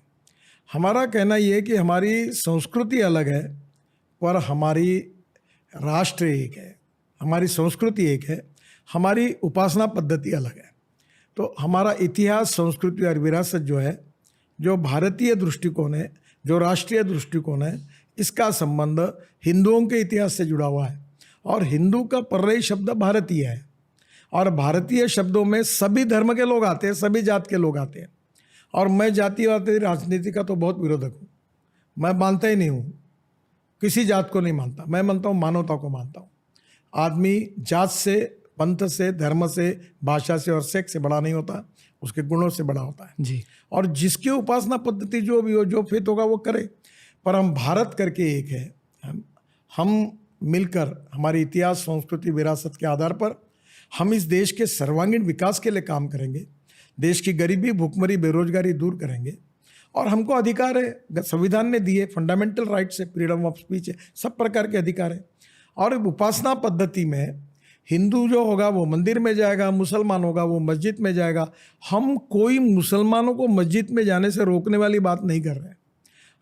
हमारा कहना ये है कि हमारी संस्कृति अलग है पर हमारी राष्ट्र एक है, हमारी संस्कृति एक है, हमारी उपासना पद्धति अलग है। तो हमारा इतिहास, संस्कृति और विरासत जो है, जो भारतीय दृष्टिकोण है, जो राष्ट्रीय दृष्टिकोण है, इसका संबंध हिंदुओं के इतिहास से जुड़ा हुआ है। और हिंदू का पर्यायी शब्द भारतीय है, और भारतीय शब्दों में सभी धर्म के लोग आते हैं, सभी जात के लोग आते हैं। और मैं जातिवाद राजनीति का तो बहुत विरोधक हूँ, मैं मानता ही नहीं हूँ, किसी जात को नहीं मानता, मैं मानता हूँ मानवता को मानता हूँ। आदमी जात से, पंथ से, धर्म से, भाषा से और सेक्स से बड़ा नहीं होता, उसके गुणों से बड़ा होता है जी। और जिसकी उपासना पद्धति जो भी हो, जो फित होगा वो करे। पर हम भारत करके एक है, हम मिलकर हमारी इतिहास, संस्कृति, विरासत के आधार पर हम इस देश के सर्वांगीण विकास के लिए काम करेंगे, देश की गरीबी, भूखमरी, बेरोजगारी दूर करेंगे। और हमको अधिकार है, संविधान ने दिए, फंडामेंटल राइट्स है, फ्रीडम ऑफ स्पीच है, सब प्रकार के अधिकार है। और उपासना पद्धति में हिंदू जो होगा वो मंदिर में जाएगा, मुसलमान होगा वो मस्जिद में जाएगा। हम कोई मुसलमानों को मस्जिद में जाने से रोकने वाली बात नहीं कर रहे हैं।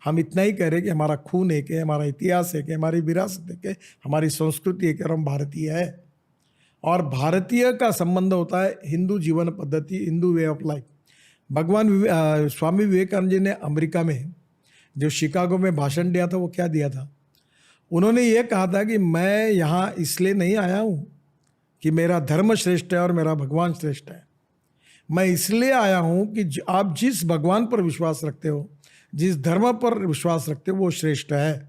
हम इतना ही कह रहे हैं कि हमारा खून एक है, हमारा इतिहास एक है, हमारी विरासत एक है, हमारी संस्कृति एक है और हम भारतीय है। और भारतीय का संबंध होता है हिंदू जीवन पद्धति, हिंदू वे ऑफ लाइफ। भगवान स्वामी विवेकानंद जी ने अमेरिका में जो शिकागो में भाषण दिया था, वो क्या दिया था? उन्होंने ये कहा था कि मैं यहाँ इसलिए नहीं आया हूँ कि मेरा धर्म श्रेष्ठ है और मेरा भगवान श्रेष्ठ है। मैं इसलिए आया हूँ कि आप जिस भगवान पर विश्वास रखते हो, जिस धर्म पर विश्वास रखते हो, वो श्रेष्ठ है।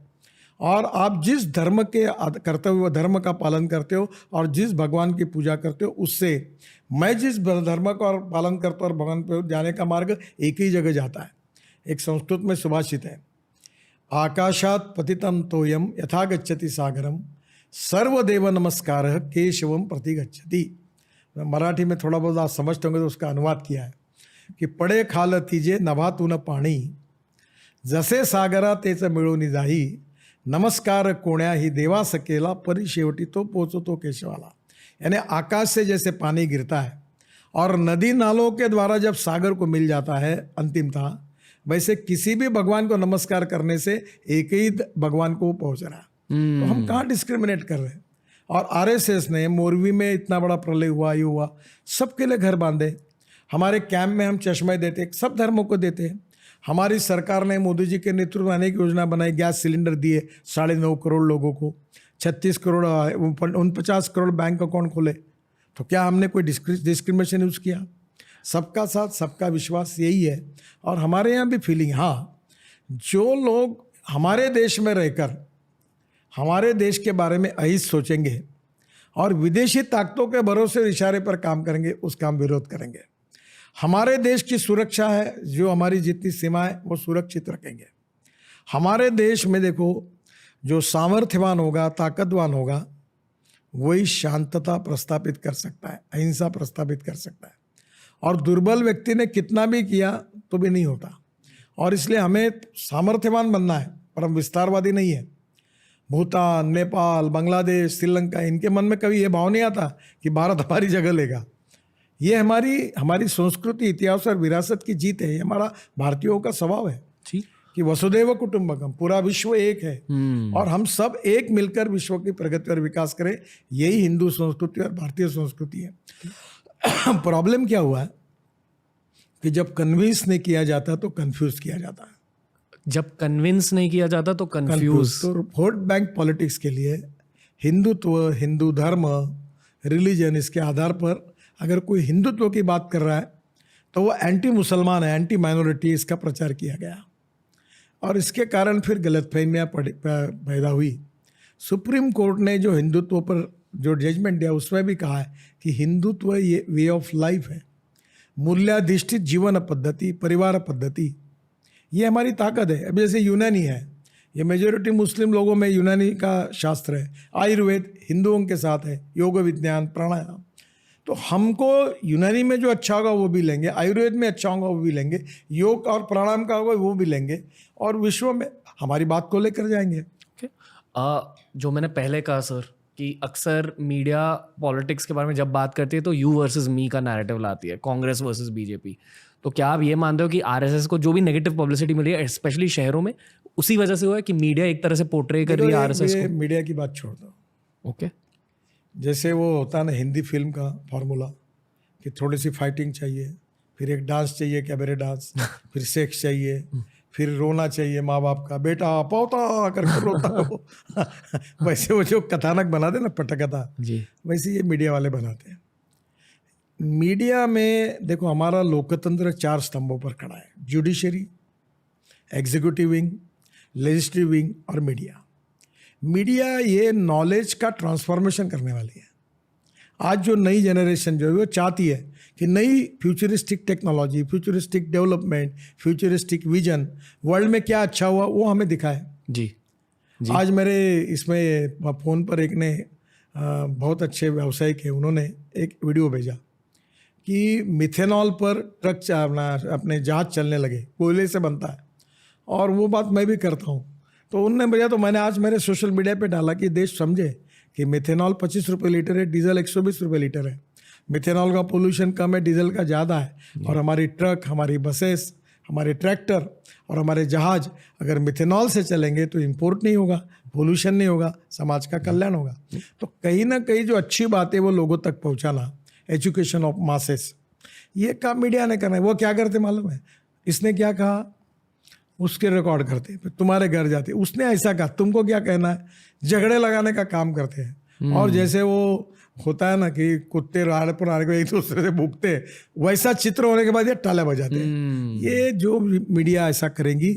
और आप जिस धर्म के करते हुए धर्म का पालन करते हो और जिस भगवान की पूजा करते हो, उससे मैं जिस धर्म का पालन करता हूँ और भगवान पर जाने का मार्ग एक ही जगह जाता है। एक संस्कृत में सुभाषित है, आकाशात पतितम तोयम यथा गच्छति सागरम, सर्वदेव नमस्कार केशवम प्रति गच्छति। मैं मराठी में थोड़ा बहुत आप समझते होंगे तो उसका अनुवाद किया है कि पडे खाल तीजे नभा तून पाणी, जसे सागरा तेच मिळून जाही, नमस्कार कोण्याही देवा सकेला, परी शेवटी तो पोचतो केशवाला। यानी आकाश से जैसे पानी गिरता है और नदी नालों के द्वारा जब सागर को मिल जाता है अंतिमतः, वैसे किसी भी भगवान को नमस्कार करने से एक ही भगवान को पहुंच रहा है। तो हम कहाँ डिस्क्रिमिनेट कर रहे हैं? और आरएसएस ने मोरवी में इतना बड़ा प्रलय हुआ, ये हुआ, सबके लिए घर बांधे। हमारे कैंप में हम चश्मे देते, सब धर्मों को देते हैं। हमारी सरकार ने मोदी जी के नेतृत्व में अनेक योजना बनाई, गैस सिलेंडर दिए 9.5 करोड़ लोगों को, 36 करोड़ 49 करोड़ बैंक अकाउंट खोले। तो क्या हमने कोई डिस्क्रिमिनेशन यूज़ किया? सबका साथ, सबका विश्वास, यही है। और हमारे यहाँ भी फीलिंग, हाँ, जो लोग हमारे देश में रहकर हमारे देश के बारे में अहित सोचेंगे और विदेशी ताकतों के भरोसे इशारे पर काम करेंगे, उसका हम विरोध करेंगे। हमारे देश की सुरक्षा है, जो हमारी जितनी सीमा है वो सुरक्षित रखेंगे। हमारे देश में देखो, जो सामर्थ्यवान होगा, ताकतवान होगा, वही शांतता प्रस्थापित कर सकता है, अहिंसा प्रस्थापित कर सकता है। और दुर्बल व्यक्ति ने कितना भी किया तो भी नहीं होता। और इसलिए हमें सामर्थ्यवान बनना है, पर हम विस्तारवादी नहीं है। भूटान, नेपाल, बांग्लादेश, श्रीलंका, इनके मन में कभी ये भाव नहीं आता कि भारत हमारी जगह लेगा। ये हमारी संस्कृति, इतिहास और विरासत की जीत है। ये हमारा भारतीयों का स्वभाव है कि वसुधैव कुटुंबकम, पूरा विश्व एक है और हम सब एक मिलकर विश्व की प्रगति और विकास करें। यही हिंदू संस्कृति और भारतीय संस्कृति है। प्रॉब्लम क्या हुआ है कि जब कन्विंस नहीं किया जाता तो कंफ्यूज किया जाता है। जब कन्विंस नहीं किया जाता तो कंफ्यूज। तो वोट बैंक पॉलिटिक्स के लिए हिंदुत्व, हिंदू धर्म, रिलीजन, इसके आधार पर अगर कोई हिंदुत्व की बात कर रहा है तो वो एंटी मुसलमान है, एंटी माइनॉरिटी, इसका प्रचार किया गया और इसके कारण फिर गलतफहमियां पैदा हुई। सुप्रीम कोर्ट ने जो हिंदुत्व पर जो जजमेंट दिया उसमें भी कहा है कि हिंदुत्व ये वे ऑफ लाइफ है, मूल्याधिष्ठित जीवन पद्धति, परिवार पद्धति, ये हमारी ताकत है। अब जैसे यूनानी है, ये मेजोरिटी मुस्लिम लोगों में यूनानी का शास्त्र है, आयुर्वेद हिंदुओं के साथ है, योग विज्ञान, प्राणायाम। तो हमको यूनानी में जो अच्छा होगा वो भी लेंगे, आयुर्वेद में अच्छा होगा वो भी लेंगे, योग और प्राणायाम का होगा वो भी लेंगे और विश्व में हमारी बात को लेकर जाएंगे। जो मैंने पहले कहा सर कि अक्सर मीडिया पॉलिटिक्स के बारे में जब बात करती है तो यू वर्सेस मी का नैरेटिव लाती है, कांग्रेस वर्सेस बीजेपी। तो क्या आप ये मानते हो कि आरएसएस को जो भी नेगेटिव पब्लिसिटी मिली है स्पेशली शहरों में, उसी वजह से हुआ है कि मीडिया एक तरह से पोर्ट्रे कर रही है आरएसएस को? मीडिया की बात छोड़ दो। ओके, जैसे वो होता है ना हिंदी फिल्म का फॉर्मूला कि थोड़ी सी फाइटिंग चाहिए, फिर एक डांस चाहिए, कैबरे डांस, फिर सेक्स चाहिए, फिर रोना चाहिए माँ बाप का, बेटा पोता करके रोता हो वैसे वो जो कथानक बनाते ना पटकथा, जी, वैसे ये मीडिया वाले बनाते हैं। मीडिया में देखो हमारा लोकतंत्र 4 स्तंभों पर खड़ा है, judiciary, executive wing, legislative wing और मीडिया। मीडिया ये नॉलेज का ट्रांसफॉर्मेशन करने वाली है। आज जो नई जनरेशन जो है वो चाहती है कि नई futuristic technology, futuristic development, futuristic vision, world में क्या अच्छा हुआ वो हमें दिखाए। जी, जी। आज मेरे इसमें फ़ोन पर एक ने बहुत अच्छे व्यावसायिक है, उन्होंने एक वीडियो भेजा कि मिथेनॉल पर ट्रक अपने जहाज चलने लगे, कोयले से बनता है, और वो बात मैं भी करता हूँ। तो उनने भेजा तो मैंने आज मेरे सोशल मीडिया पे डाला कि देश समझे कि मिथेनॉल 25 रुपये लीटर है, डीजल 120 रुपये लीटर है। मिथेनॉल का पोल्यूशन कम है, डीजल का ज़्यादा है, और हमारी ट्रक, हमारी बसेस, हमारे ट्रैक्टर और हमारे जहाज अगर मिथेनॉल से चलेंगे तो इंपोर्ट नहीं होगा, पोल्यूशन नहीं होगा, समाज का कल्याण होगा। तो कहीं ना कहीं जो अच्छी बात है वो लोगों तक पहुँचाना, एजुकेशन ऑफ मासेस, ये काम मीडिया ने करना है। वो क्या करते मालूम है, इसने क्या कहा उसके रिकॉर्ड करते, फिर तुम्हारे घर जाते, उसने ऐसा कहा, तुमको क्या कहना है, झगड़े लगाने का काम करते हैं। और जैसे वो होता है ना कि कुत्ते राड़ पर आने को एक दूसरे से भूखते हैं, वैसा चित्र होने के बाद ये ताले बजाते हैं। ये जो मीडिया ऐसा करेंगी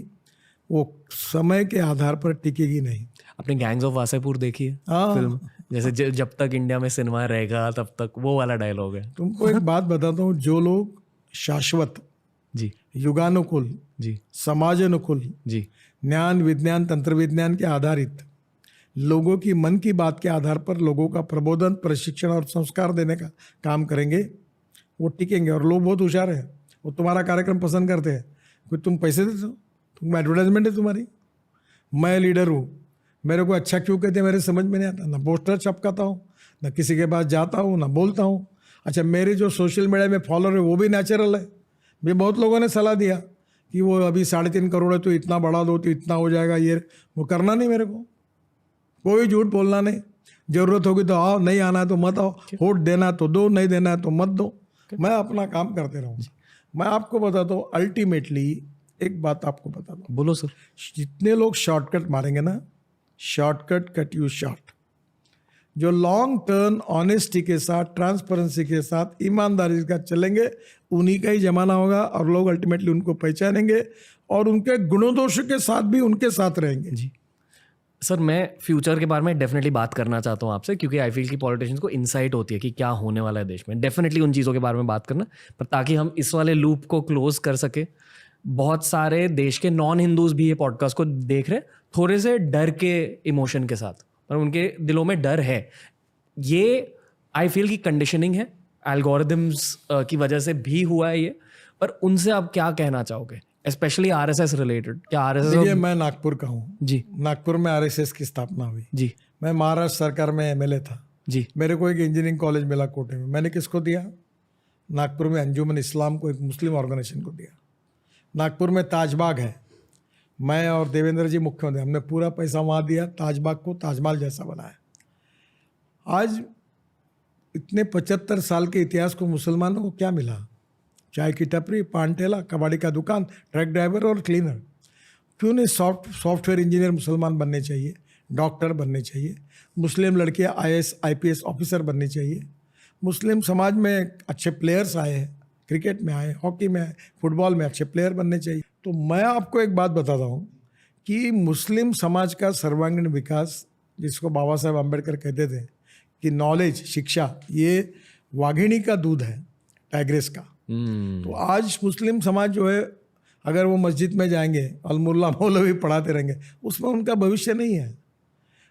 वो समय के आधार पर टिकेगी नहीं। आपने गैंग्स ऑफ वासेपुर देखी है फिल्म? जैसे जब तक इंडिया में सिनेमा रहेगा तब तक, वो वाला डायलॉग है। तुमको एक बात बताता हूँ, जो लोग शाश्वत, जी, युगानुकूल, जी, समाजानुकूल, जी, ज्ञान विज्ञान तंत्र विज्ञान के आधारित, लोगों की मन की बात के आधार पर लोगों का प्रबोधन, प्रशिक्षण और संस्कार देने का काम करेंगे, वो टिकेंगे। और लोग बहुत होशियार हैं, वो तुम्हारा कार्यक्रम पसंद करते हैं। कोई तुम पैसे देते हो, तुम एडवर्टाइजमेंट है तुम्हारी, मैं लीडर हूँ, मेरे को अच्छा क्यों कहते हैं मेरे समझ में नहीं आता। ना पोस्टर छपकाता हूँ, ना किसी के पास जाता हूँ, ना बोलता हूँ। अच्छा, मेरे जो सोशल मीडिया में फॉलोअर है वो भी नेचुरल है। भी बहुत लोगों ने सलाह दिया कि वो अभी 3.5 करोड़ है तो इतना बढ़ा दो तो इतना हो जाएगा, ये वो करना नहीं, मेरे को कोई झूठ बोलना नहीं। जरूरत होगी तो आओ, नहीं आना है तो मत आओ, वोट देना है तो दो, नहीं देना है तो मत दो, मैं अपना काम करते रहूँगा। मैं आपको बताता हूँ, अल्टीमेटली एक बात आपको बता दूँ, बोलो सर। जितने लोग शॉर्टकट मारेंगे ना, शॉर्टकट कट यू शॉर्ट, जो लॉन्ग टर्म ऑनेस्टी के साथ, ट्रांसपेरेंसी के साथ, ईमानदारी के साथ चलेंगे, उन्हीं का ही जमाना होगा और लोग अल्टीमेटली उनको पहचानेंगे और उनके गुणों दोषों के साथ भी उनके साथ रहेंगे। जी सर, मैं फ्यूचर के बारे में डेफिनेटली बात करना चाहता हूँ आपसे, क्योंकि आई फील की पॉलिटिशियंस को इनसाइट होती है कि क्या होने वाला है देश में। डेफिनेटली उन चीज़ों के बारे में बात करना, पर ताकि हम इस वाले लूप को क्लोज कर सके। बहुत सारे देश के नॉन हिंदूज भी ये पॉडकास्ट को देख रहे, थोड़े से डर के इमोशन के साथ, पर उनके दिलों में डर है। ये आई फील की कंडीशनिंग है, एल्गोरिदम्स की वजह से भी हुआ है ये। पर उनसे आप क्या कहना चाहोगे, स्पेशली आरएसएस रिलेटेड? क्या आरएसएस? देखिए, मैं नागपुर का हूँ जी, नागपुर में आरएसएस की स्थापना हुई जी, मैं महाराष्ट्र सरकार में एमएलए था जी, मेरे को एक इंजीनियरिंग कॉलेज मिला कोटे में, मैंने किसको दिया? नागपुर में अंजुमन इस्लाम को, एक मुस्लिम ऑर्गेनाइजेशन को दिया। नागपुर में ताजबाग है, मैं और देवेंद्र जी मुख्यमंत्री, हमने पूरा पैसा वहाँ दिया, ताजबाग को ताजमहल जैसा बनाया। आज इतने 75 साल के इतिहास को मुसलमानों को क्या मिला? चाय की टपरी, पान ठेला, कबाड़ी का दुकान, ट्रक ड्राइवर और क्लीनर। क्यों नहीं सॉफ्टवेयर इंजीनियर मुसलमान बनने चाहिए, डॉक्टर बनने चाहिए, मुस्लिम लड़कियां IAS IPS ऑफिसर बननी चाहिए, मुस्लिम समाज में अच्छे प्लेयर्स आए हैं, क्रिकेट में आए, हॉकी में आए, फुटबॉल में अच्छे प्लेयर बनने चाहिए। तो मैं आपको एक बात बताता हूँ कि मुस्लिम समाज का सर्वांगीण विकास, जिसको बाबा साहेब अम्बेडकर कहते थे कि नॉलेज, शिक्षा, ये वाघिणी का दूध है, टाइग्रेस का। तो आज मुस्लिम समाज जो है, अगर वो मस्जिद में जाएंगे और मुल्ला मौलवी पढ़ाते रहेंगे, उसमें उनका भविष्य नहीं है।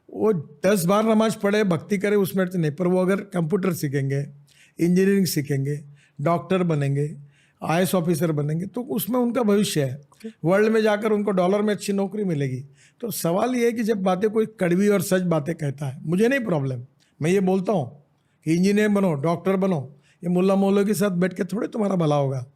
वो 10 बार नमाज पढ़े, भक्ति करे, उसमें नहीं। पर वो अगर कंप्यूटर सीखेंगे, इंजीनियरिंग सीखेंगे, डॉक्टर बनेंगे, IAS ऑफिसर बनेंगे, तो उसमें उनका भविष्य है। वर्ल्ड में जाकर उनको डॉलर में अच्छी नौकरी मिलेगी। तो सवाल ये है कि जब बातें कोई कड़वी और सच बातें कहता है, मुझे नहीं प्रॉब्लम, मैं ये बोलता हूँ कि इंजीनियर बनो, डॉक्टर बनो, ये मुल्ला मौलवी के साथ बैठ के थोड़े तुम्हारा भला होगा।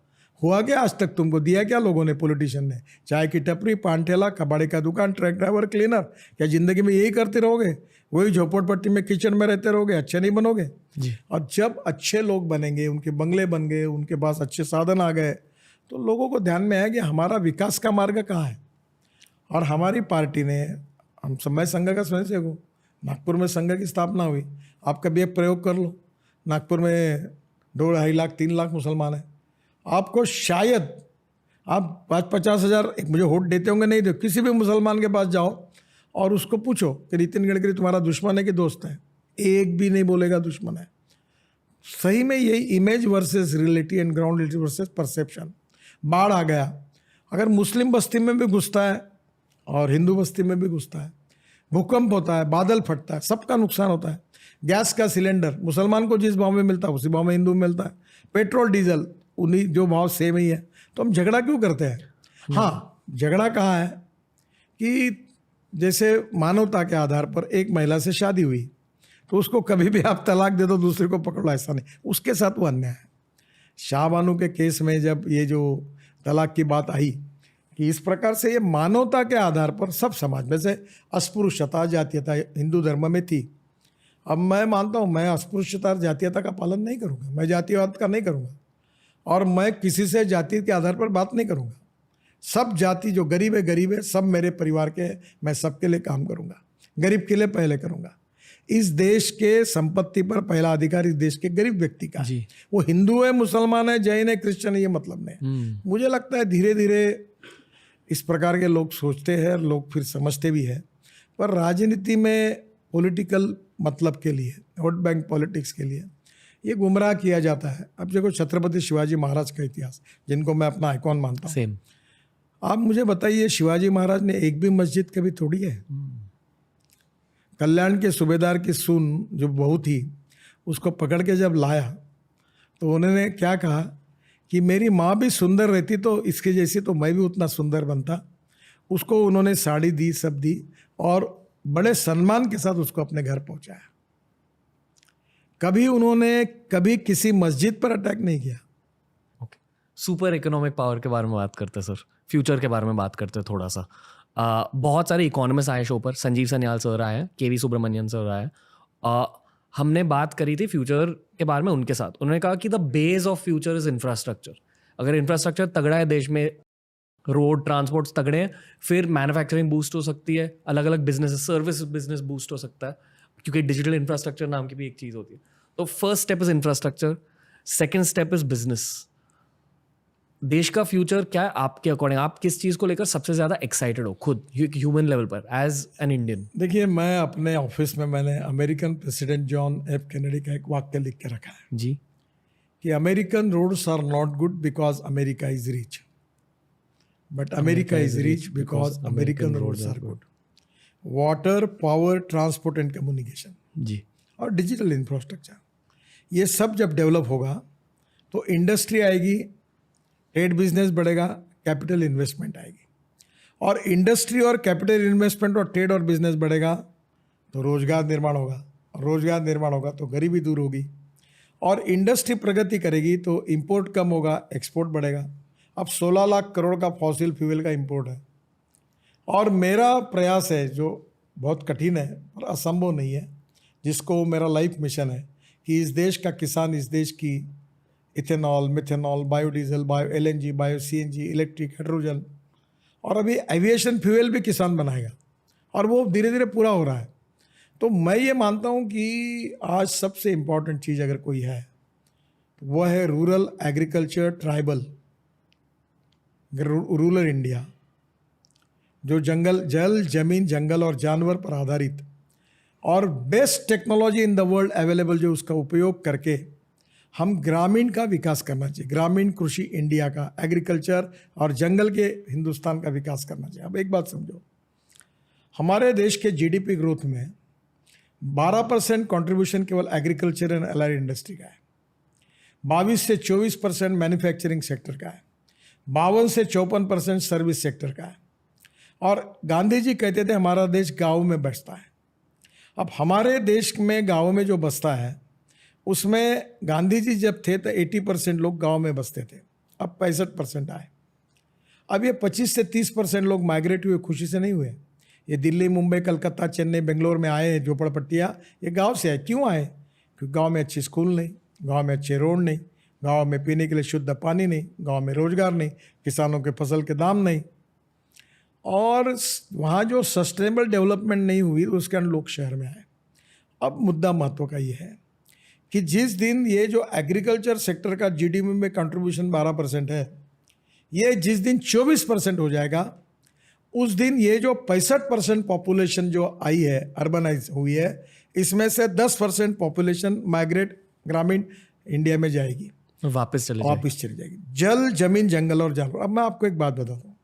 हुआ क्या आज तक? तुमको दिया क्या लोगों ने, पॉलिटिशियन ने? चाय की टपरी, पान ठेला, कबाड़ी का दुकान, ट्रक ड्राइवर, क्लीनर। क्या जिंदगी में यही करते रहोगे? वही झोपड़पट्टी में किचन में रहते रहोगे? अच्छे नहीं बनोगे जी। और जब अच्छे लोग बनेंगे, उनके बंगले बन गए, उनके पास अच्छे साधन आ गए, तो लोगों को ध्यान में आया कि हमारा विकास का मार्ग कहाँ है। और हमारी पार्टी ने, मैं संघ का स्वयंसेवक हूँ, नागपुर में संघ की स्थापना हुई। आप कभी एक प्रयोग कर लो, नागपुर में 2-2.5 लाख 3 लाख मुसलमान हैं। आपको शायद आप 50 हज़ार मुझे वोट देते होंगे, नहीं दे, किसी भी मुसलमान के पास जाओ और उसको पूछो कि नितिन गडकरी तुम्हारा दुश्मन है कि दोस्त है, एक भी नहीं बोलेगा दुश्मन है। सही में यही image versus reality and ground reality versus perception. बाढ़ आ गया, अगर मुस्लिम बस्ती में भी घुसता है और हिंदू बस्ती में भी घुसता है, भूकंप होता है, बादल फटता है, सबका नुकसान होता है। गैस का सिलेंडर मुसलमान को जिस भाव में मिलता है उसी भाव में हिंदू में मिलता है। पेट्रोल डीजल उन्हीं जो भाव सेम ही है, तो हम झगड़ा क्यों करते हैं? हाँ, झगड़ा कहाँ है कि जैसे मानवता के आधार पर एक महिला से शादी हुई, तो उसको कभी भी आप तलाक दे दो, दूसरे को पकड़ लो, ऐसा नहीं, उसके साथ वो अन्याय है। शाहबानू के केस में जब ये जो तलाक की बात आई कि इस प्रकार से ये मानवता के आधार पर सब समाज में से अस्पृश्यता, जातीयता हिंदू धर्म में थी। अब मैं मानता हूँ मैं अस्पृश्यता और जातीयता का पालन नहीं करूँगा, मैं जातिवाद का नहीं करूँगा और मैं किसी से जाति के आधार पर बात नहीं करूँगा। सब जाति जो गरीब है, सब मेरे परिवार के, मैं सबके लिए काम करूँगा, गरीब के लिए पहले करूँगा। इस देश के संपत्ति पर पहला अधिकार इस देश के गरीब व्यक्ति का है। वो हिंदू है, मुसलमान है, जैन है, क्रिश्चियन है, ये मतलब नहीं। मुझे लगता है धीरे धीरे इस प्रकार के लोग सोचते हैं, लोग फिर समझते भी हैं। पर राजनीति में पॉलिटिकल मतलब के लिए, वोट बैंक पॉलिटिक्स के लिए ये गुमराह किया जाता है। अब देखो छत्रपति शिवाजी महाराज का इतिहास, जिनको मैं अपना आइकॉन मानता हूँ, आप मुझे बताइए शिवाजी महाराज ने एक भी मस्जिद कभी तोड़ी है? कल्याण के सूबेदार की सुन जो बहू थी, उसको पकड़ के जब लाया तो उन्होंने क्या कहा कि मेरी माँ भी सुंदर रहती तो इसके जैसी तो मैं भी उतना सुंदर बनता। उसको उन्होंने साड़ी दी, सब दी और बड़े सम्मान के साथ उसको अपने घर पहुंचाया। कभी किसी मस्जिद पर अटैक नहीं किया। ओके, सुपर इकोनॉमिक पावर के बारे में बात करते हैं सर, फ्यूचर के बारे में बात करते हैं थोड़ा सा। बहुत सारे इकोनॉमिस्ट आए शो पर, संजीव सन्याल सर आए हैं, KV सुब्रमण्यन सर आए। हमने बात करी थी फ्यूचर के बारे में उनके साथ। उन्होंने कहा कि the base of future is infrastructure. अगर इंफ्रास्ट्रक्चर तगड़ा है देश में, रोड ट्रांसपोर्ट तगड़े हैं, फिर मैन्युफैक्चरिंग बूस्ट हो सकती है, अलग अलग बिजनेस, सर्विस बिजनेस बूस्ट हो सकता है, क्योंकि डिजिटल इंफ्रास्ट्रक्चर नाम की भी एक चीज़ होती है। तो first step is infrastructure, second step is business. देश का फ्यूचर क्या है आपके अकॉर्डिंग? आप किस चीज़ को लेकर सबसे ज़्यादा एक्साइटेड हो खुद ह्यूमन लेवल पर एज एन इंडियन? देखिए, मैं अपने ऑफिस में मैंने American president John F Kennedy का एक वाक्य लिख के रखा है जी, कि American roads are not good because America is rich, but America is rich because American roads are good. Water, power, transport and communication जी, और डिजिटल इंफ्रास्ट्रक्चर, ये सब जब डेवलप होगा तो इंडस्ट्री आएगी, ट्रेड बिजनेस बढ़ेगा, कैपिटल इन्वेस्टमेंट आएगी। और इंडस्ट्री और कैपिटल इन्वेस्टमेंट और ट्रेड और बिजनेस बढ़ेगा तो रोजगार निर्माण होगा, और रोजगार निर्माण होगा तो गरीबी दूर होगी। और इंडस्ट्री प्रगति करेगी तो इंपोर्ट कम होगा, एक्सपोर्ट बढ़ेगा। अब 16 लाख करोड़ का फॉसिल फ्यूल का इंपोर्ट है, और मेरा प्रयास है जो बहुत कठिन है पर असंभव नहीं है, जिसको मेरा लाइफ मिशन है कि इस देश का किसान, इस देश की ethanol, methanol, biodiesel, bio LNG, bio CNG, electric, hydrogen, और अभी एविएशन फ्यूल भी किसान बनाएगा और वो धीरे धीरे पूरा हो रहा है। तो मैं ये मानता हूँ कि आज सबसे इम्पॉर्टेंट चीज़ अगर कोई है तो वो है rural agriculture, tribal, rural India, जो जल, जमीन, जंगल और जानवर पर आधारित और best technology in the world available, जो उसका उपयोग करके हम ग्रामीण का विकास करना चाहिए, ग्रामीण कृषि इंडिया का, एग्रीकल्चर और जंगल के हिंदुस्तान का विकास करना चाहिए। अब एक बात समझो, हमारे देश के GDP ग्रोथ में 12% कंट्रीब्यूशन केवल एग्रीकल्चर एंड एलाइड इंडस्ट्री का है, 22 से 24% मैन्युफैक्चरिंग सेक्टर का है, 52 से 54% सर्विस सेक्टर का है। और गांधी जी कहते थे हमारा देश गाँव में बसता है। अब हमारे देश में गाँव में जो बसता है उसमें गांधी जी जब थे तो 80% लोग गांव में बसते थे, अब 65% आए। अब ये 25 से 30% लोग माइग्रेट हुए, खुशी से नहीं हुए। ये दिल्ली, मुंबई, कलकत्ता, चेन्नई, बेंगलोर में आए, झोपड़पट्टियाँ, ये गांव से आए। क्यों आए? क्योंकि गांव में अच्छी स्कूल नहीं, गांव में अच्छे रोड नहीं, गांव में पीने के लिए शुद्ध पानी नहीं, गांव में रोजगार नहीं, किसानों के फसल के दाम नहीं, और वहाँ जो सस्टेनेबल डेवलपमेंट नहीं हुई उसके कारण लोग शहर में आए। अब मुद्दा महत्व का ये है कि जिस दिन ये जो एग्रीकल्चर सेक्टर का GDP में कंट्रीब्यूशन 12% है, ये जिस दिन 24% हो जाएगा, उस दिन ये जो 65% पॉपुलेशन जो आई है, अर्बनाइज हुई है, इसमें से 10% पॉपुलेशन माइग्रेट ग्रामीण इंडिया में जाएगी, वापस चली जाएगी। जल, जमीन, जंगल और जानवर। अब मैं आपको एक बात बताता हूँ,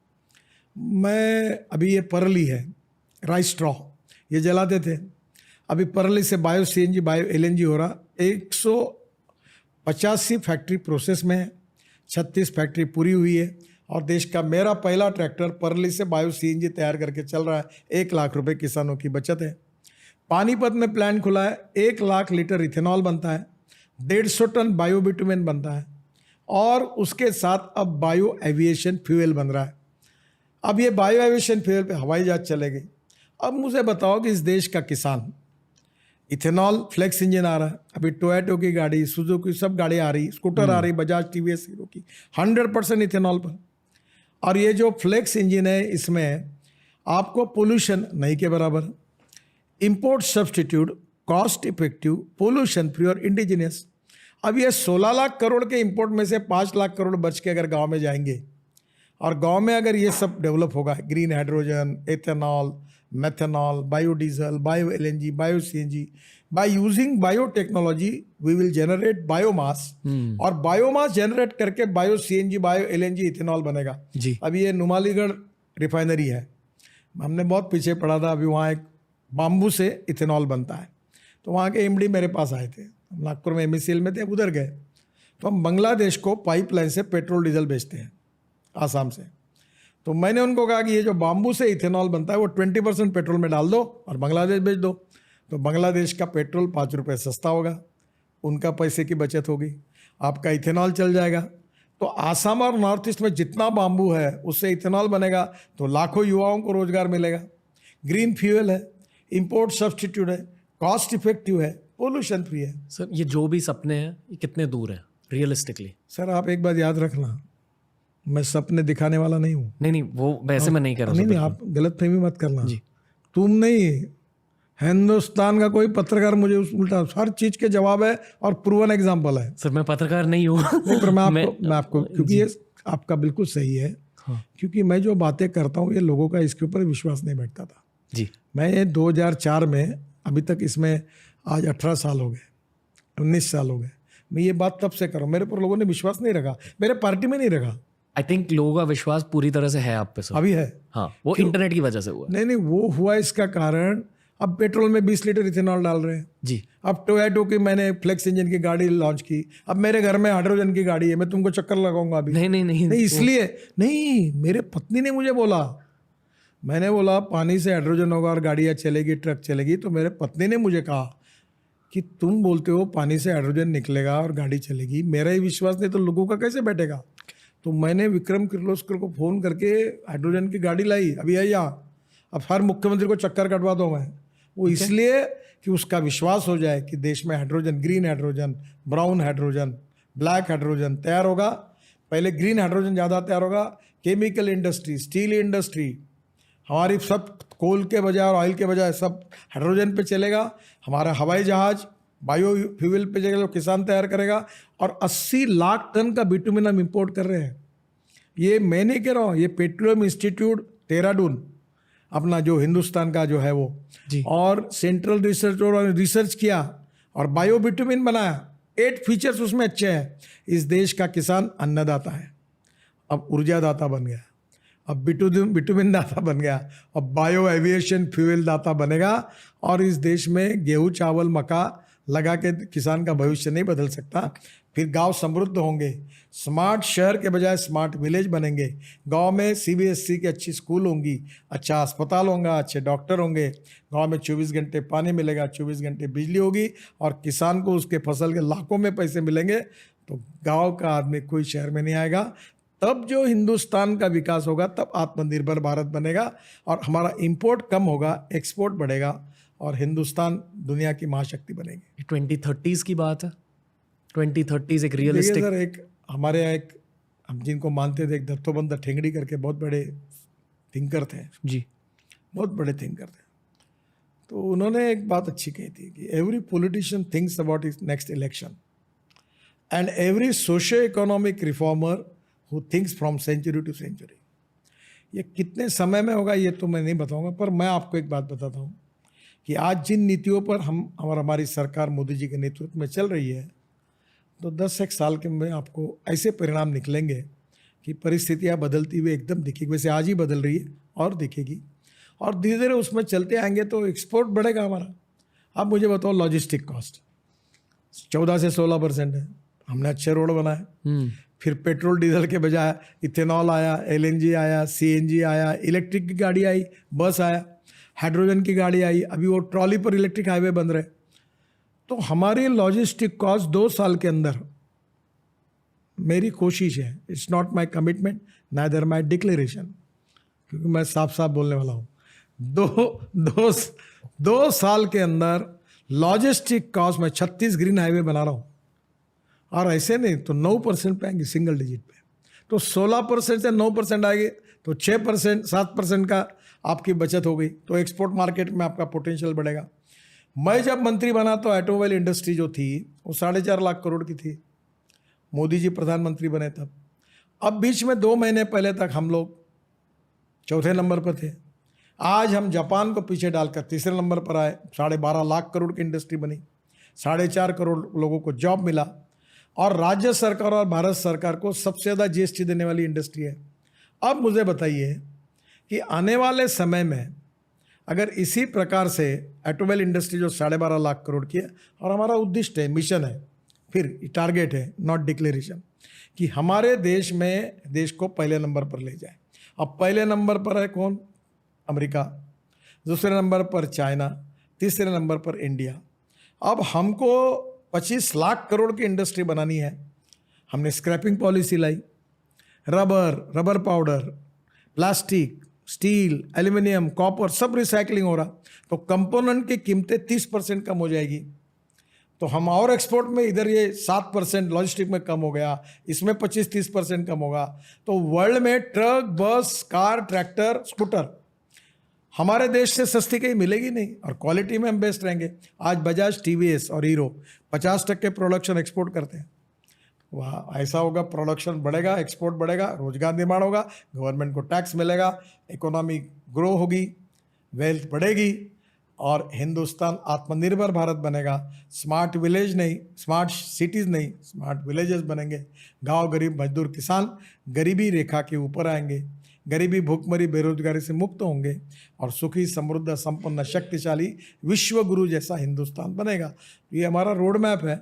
मैं अभी ये परली है, राइस स्ट्रॉ, ये जलाते थे, अभी परली से बायो CNG, बायो LNG हो रहा। 185 फैक्ट्री प्रोसेस में है, 36 फैक्ट्री पूरी हुई है, और देश का मेरा पहला ट्रैक्टर परली से बायो CNG तैयार करके चल रहा है। 1 लाख रुपए किसानों की बचत है। पानीपत में प्लांट खुला है, 1 लाख लीटर इथेनॉल बनता है, 150 टन बायो बिटुमेन बनता है, और उसके साथ अब बायो एविएशन फ्यूल बन रहा है। अब ये बायो एविएशन फ्यूल पे हवाई जहाज चलेगी। अब मुझे बताओ कि इस देश का किसान, इथेनॉल फ्लेक्स इंजन आ रहा है, अभी टोयोटो की गाड़ी, सुजुकी, सब गाड़ी आ रही, स्कूटर आ रही, बजाज, TVS, हीरो की 100% इथेनॉल पर। और ये जो फ्लेक्स इंजन है, इसमें आपको पोल्यूशन नहीं के बराबर, import substitute, cost effective, pollution free और इंडिजिनियस। अब ये 16 लाख करोड़ के इंपोर्ट में से 5 लाख करोड़ बच के अगर गांव में जाएंगे, और गांव में अगर ये सब डेवलप होगा, green hydrogen, ethanol, methanol, biodiesel, bio LNG, bio CNG, by using biotechnology we will generate biomass, और बायोमास जनरेट करके bio CNG, bio LNG, ethanol बनेगा जी। अभी ये नुमालीगढ़ रिफाइनरी है, हमने बहुत पीछे पढ़ा था, अभी वहाँ एक बाम्बू से इथेनॉल बनता है। तो वहाँ के MD मेरे पास आए थे, हम नागपुर में MECL में थे, उधर गए तो हम बांग्लादेश को पाइपलाइन से पेट्रोल डीजल बेचते हैं, आसाम से। तो मैंने उनको कहा कि ये जो बाम्बू से इथेनॉल बनता है वो 20% पेट्रोल में डाल दो और बांग्लादेश बेच दो, तो बांग्लादेश का पेट्रोल 5 रुपये सस्ता होगा, उनका पैसे की बचत होगी, आपका इथेनॉल चल जाएगा। तो आसाम और नॉर्थ ईस्ट में जितना बाम्बू है उससे इथेनॉल बनेगा, तो लाखों युवाओं को रोजगार मिलेगा। ग्रीन फ्यूल है, इंपोर्ट सब्सटीट्यूट है, कॉस्ट इफेक्टिव है, पोल्यूशन फ्री है। सर ये जो भी सपने हैं ये कितने दूर हैं रियलिस्टिकली? सर आप एक बात याद रखना, मैं सपने दिखाने वाला नहीं हूँ। नहीं वो वैसे मैं नहीं कर रहा। नहीं, आप गलत फहमी मत करना जी। तुम नहीं, हिंदुस्तान का कोई पत्रकार मुझे उल्टा हर चीज के जवाब है और प्रूवन एग्जाम्पल है। सर मैं पत्रकार नहीं हूँ। पर मैं आपको क्योंकि ये आपका बिल्कुल सही है। हाँ। क्योंकि मैं जो बातें करता हूँ ये लोगों का इसके ऊपर विश्वास नहीं बैठता था जी। मैं 2004 में, अभी तक इसमें आज 18 साल हो गए, 19 साल हो गए, मैं ये बात तब से कर रहा हूँ, मेरे पर लोगों ने विश्वास नहीं रखा, मेरे पार्टी में नहीं रखा। आई थिंक लोगों का विश्वास पूरी तरह से है आप पे सर। अभी है। हाँ, वो इंटरनेट की वजह से हुआ। नहीं वो हुआ इसका कारण, अब पेट्रोल में 20 लीटर इथेनॉल डाल रहे हैं जी। अब टोयोटो की मैंने फ्लेक्स इंजन की गाड़ी लॉन्च की, अब मेरे घर में हाइड्रोजन की गाड़ी है, मैं तुमको चक्कर लगाऊंगा अभी? नहीं, इसलिए नहीं, मेरे पत्नी ने मुझे बोला, मैंने बोला पानी से हाइड्रोजन होगा और गाड़ियाँ चलेगी, ट्रक चलेगी, तो मेरे पत्नी ने मुझे कहा कि तुम बोलते हो पानी से हाइड्रोजन निकलेगा और गाड़ी चलेगी, मेरा ही विश्वास नहीं तो लोगों का कैसे बैठेगा? तो मैंने विक्रम किर्लोस्कर को फ़ोन करके हाइड्रोजन की गाड़ी लाई, अभी है यहाँ, अब हर मुख्यमंत्री को चक्कर कटवा दो मैं, वो इसलिए कि उसका विश्वास हो जाए कि देश में hydrogen, green hydrogen, brown hydrogen, black hydrogen तैयार होगा, पहले ग्रीन हाइड्रोजन ज़्यादा तैयार होगा, केमिकल इंडस्ट्री, स्टील इंडस्ट्री, हमारी सब कोल के बजाय और ऑयल के बजाय सब हाइड्रोजन पे चलेगा, हमारा हवाई जहाज बायो फ्यूल पे चलेगा जो किसान तैयार करेगा, और 80 लाख टन का बिटुमिन हम इंपोर्ट कर रहे हैं। ये मैं नहीं कह रहा हूँ, ये पेट्रोलियम इंस्टीट्यूट देहरादून अपना जो हिंदुस्तान का जो है वो जी। और सेंट्रल रिसर्च और रिसर्च किया और बायो बिटुमिन बनाया, 8 फीचर्स उसमें अच्छे हैं। इस देश का किसान अन्नदाता है, अब ऊर्जादाता बन गया, अब बिटुमिन दाता बन गया, अब बायो एविएशन फ्यूल दाता बनेगा, और इस देश में गेहूं चावल मक्का लगा के किसान का भविष्य नहीं बदल सकता। फिर गांव समृद्ध होंगे, स्मार्ट शहर के बजाय स्मार्ट विलेज बनेंगे, गांव में CBSE की अच्छी स्कूल होंगी, अच्छा अस्पताल होगा, अच्छे डॉक्टर होंगे, गांव में 24 घंटे पानी मिलेगा, 24 घंटे बिजली होगी, और किसान को उसके फसल के लाखों में पैसे मिलेंगे। तो गांव का आदमी कोई शहर में नहीं आएगा। तब जो हिंदुस्तान का विकास होगा, तब आत्मनिर्भर भारत बनेगा, और हमारा इंपोर्ट कम होगा, एक्सपोर्ट बढ़ेगा, और हिंदुस्तान दुनिया की महाशक्ति बनेगी। 2030s की बात है, 2030s एक देखिए रियलिस्टिक। सर, एक हमारे यहाँ एक हम जिनको मानते थे, एक दत्तोपंत ठेंगड़ी करके बहुत बड़े थिंकर थे, जी। बहुत बड़े थिंकर थे। तो उन्होंने एक बात अच्छी कही थी कि every politician thinks about his next election and every socio economic reformer who thinks from century to century. ये कितने समय में होगा ये तो मैं नहीं बताऊंगा, पर मैं आपको एक बात बताता हूँ कि आज जिन नीतियों पर हम और हमारी सरकार मोदी जी के नेतृत्व में चल रही है, तो 10 साल के में आपको ऐसे परिणाम निकलेंगे कि परिस्थितियाँ बदलती हुई एकदम दिखेगी। वैसे आज ही बदल रही है और दिखेगी, और धीरे धीरे उसमें चलते आएंगे तो एक्सपोर्ट बढ़ेगा हमारा। अब मुझे बताओ, लॉजिस्टिक कॉस्ट 14 से 16% है, हमने अच्छे रोड बनाए, फिर पेट्रोल डीजल के बजाय इथेनॉल आया, LNG आया, CNG आया, इलेक्ट्रिक की गाड़ी आई, बस आया, हाइड्रोजन की गाड़ी आई, अभी वो ट्रॉली पर इलेक्ट्रिक हाईवे बन रहे। तो हमारी लॉजिस्टिक कॉस्ट 2 साल के अंदर, मेरी कोशिश है, it's not my commitment neither my declaration, क्योंकि मैं साफ साफ बोलने वाला हूँ, दो साल के अंदर लॉजिस्टिक कॉस्ट में 36 ग्रीन हाईवे बना रहा हूँ, और ऐसे नहीं तो 9% पे आएंगे, सिंगल डिजिट पे। तो 16% से 9% आएंगे तो 6% 7% का आपकी बचत हो गई, तो एक्सपोर्ट मार्केट में आपका पोटेंशियल बढ़ेगा। मैं जब मंत्री बना तो ऑटोमोबाइल इंडस्ट्री जो थी वो 4.5 लाख करोड़ की थी, मोदी जी प्रधानमंत्री बने तब। अब बीच में 2 महीने पहले तक हम लोग 4थे नंबर पर थे, आज हम जापान को पीछे डालकर 3रे नंबर पर आए, 12.5 लाख करोड़ की इंडस्ट्री बनी, 4.5 करोड़ लोगों को जॉब मिला, और राज्य सरकार और भारत सरकार को सबसे ज़्यादा GST देने वाली इंडस्ट्री है। अब मुझे बताइए कि आने वाले समय में अगर इसी प्रकार से ऑटोमोबाइल इंडस्ट्री जो 12.5 लाख करोड़ की है, और हमारा उद्दिष्ट है, मिशन है, फिर टारगेट है, नॉट डिक्लेरेशन, कि हमारे देश में देश को पहले नंबर पर ले जाए। अब पहले नंबर पर है कौन? अमेरिका, दूसरे नंबर पर चाइना, तीसरे नंबर पर इंडिया। अब हमको 25 लाख करोड़ की इंडस्ट्री बनानी है। हमने स्क्रैपिंग पॉलिसी लाई, rubber powder, plastic, steel, aluminium, copper सब रिसाइकलिंग हो रहा, तो कंपोनेंट की कीमतें 30% कम हो जाएगी। तो हम और एक्सपोर्ट में इधर ये 7% लॉजिस्टिक में कम हो गया, इसमें 25-30% कम होगा। तो वर्ल्ड में ट्रक, बस, कार, ट्रैक्टर, स्कूटर हमारे देश से सस्ती कहीं मिलेगी नहीं, और क्वालिटी में हम बेस्ट रहेंगे। आज बजाज, TVS और हीरो 50% प्रोडक्शन एक्सपोर्ट करते हैं। वहाँ ऐसा होगा, प्रोडक्शन बढ़ेगा, एक्सपोर्ट बढ़ेगा, रोजगार निर्माण होगा, गवर्नमेंट को टैक्स मिलेगा, इकोनॉमी ग्रो होगी, वेल्थ बढ़ेगी, और हिंदुस्तान आत्मनिर्भर भारत बनेगा। स्मार्ट विलेज नहीं, स्मार्ट सिटीज़ नहीं, स्मार्ट विलेजेस बनेंगे। गांव, गरीब, मजदूर, किसान गरीबी रेखा के ऊपर आएंगे, गरीबी, भूखमरी, बेरोजगारी से मुक्त होंगे, और सुखी, समृद्ध, संपन्न, शक्तिशाली विश्व गुरु जैसा हिंदुस्तान बनेगा। ये हमारा रोड मैप है,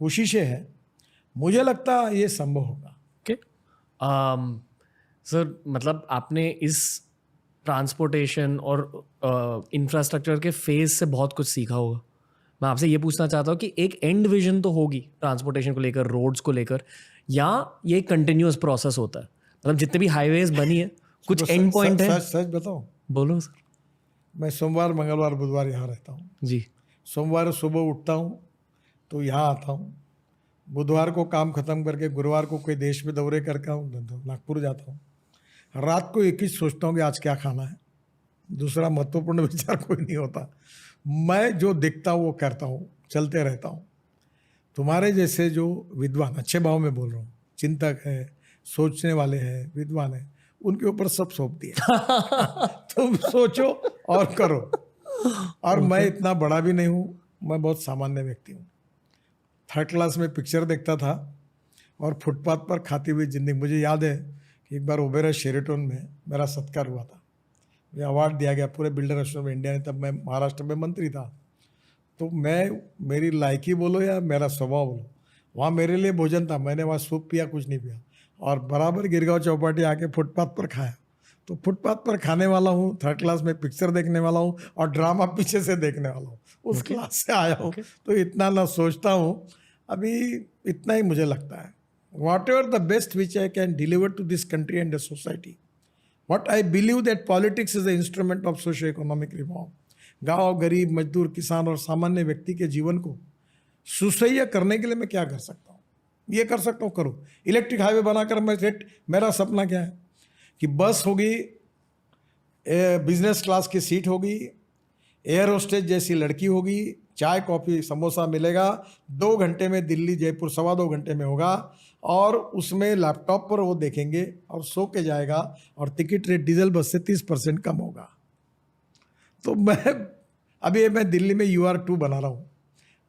कोशिशें हैं, मुझे लगता है ये संभव होगा। ओके सर, मतलब आपने इस ट्रांसपोर्टेशन और इंफ्रास्ट्रक्चर के फेज से बहुत कुछ सीखा होगा। मैं आपसे ये पूछना चाहता हूँ कि एक एंड विजन तो होगी ट्रांसपोर्टेशन को लेकर, रोड्स को लेकर, या ये कंटिन्यूअस प्रोसेस होता है? मतलब जितने भी हाईवेज बनी है, कुछ एंड पॉइंट है? सच बताओ, बोलो सर। मैं सोमवार, मंगलवार, बुधवार यहाँ रहता हूँ जी। सोमवार सुबह उठता हूँ तो यहाँ आता हूँ, बुधवार को काम खत्म करके गुरुवार को कोई देश में दौरे करके आऊँ, नागपुर जाता हूँ। रात को एक ही सोचता हूँ कि आज क्या खाना है, दूसरा महत्वपूर्ण विचार कोई नहीं होता। मैं जो दिखता हूँ वो करता हूँ, चलते रहता हूँ। तुम्हारे जैसे जो विद्वान, अच्छे भाव में बोल रहा हूँ, चिंतक है, सोचने वाले हैं, विद्वान है, उनके ऊपर सब सौंप दिया। तुम सोचो और करो। और मैं इतना बड़ा भी नहीं हूँ, मैं बहुत सामान्य व्यक्ति हूँ। 3rd क्लास में पिक्चर देखता था और फुटपाथ पर खाती हुई जिंदगी। मुझे याद है कि एक बार ओबेरॉय शेरेटन में मेरा सत्कार हुआ था, मुझे अवार्ड दिया गया पूरे बिल्डर एसोसिएशन ऑफ इंडिया ने, तब मैं महाराष्ट्र में मंत्री था। तो मैं, मेरी लायकी बोलो या मेरा स्वभाव बोलो, वहाँ मेरे लिए भोजन था, मैंने वहाँ सूप पिया, कुछ नहीं पिया, और बराबर गिरगांव चौपाटी आके फुटपाथ पर खाया। तो फुटपाथ पर खाने वाला हूँ, 3rd क्लास में पिक्चर देखने वाला हूँ और ड्रामा पीछे से देखने वाला हूँ, उस क्लास से आया हूँ। तो इतना ना सोचता हूँ, अभी इतना ही मुझे लगता है। Whatever the best which I can deliver to this country and the society, what I believe that politics is the instrument of socio economic reform. गाँव, गरीब, मजदूर, किसान और सामान्य व्यक्ति के जीवन को सुसह्य करने के लिए मैं क्या कर सकता हूँ, ये कर सकता हूँ, करो। इलेक्ट्रिक हाईवे बनाकर मैं मेरा सपना क्या है कि बस होगी, बिजनेस क्लास की सीट होगी, एयर होस्टेज जैसी लड़की होगी, चाय कॉफ़ी समोसा मिलेगा, 2 घंटे में दिल्ली जयपुर 2.25 घंटे में होगा, और उसमें लैपटॉप पर वो देखेंगे और सो के जाएगा, और टिकट रेट डीजल बस से 30% कम होगा। तो मैं दिल्ली में UR2 बना रहा हूँ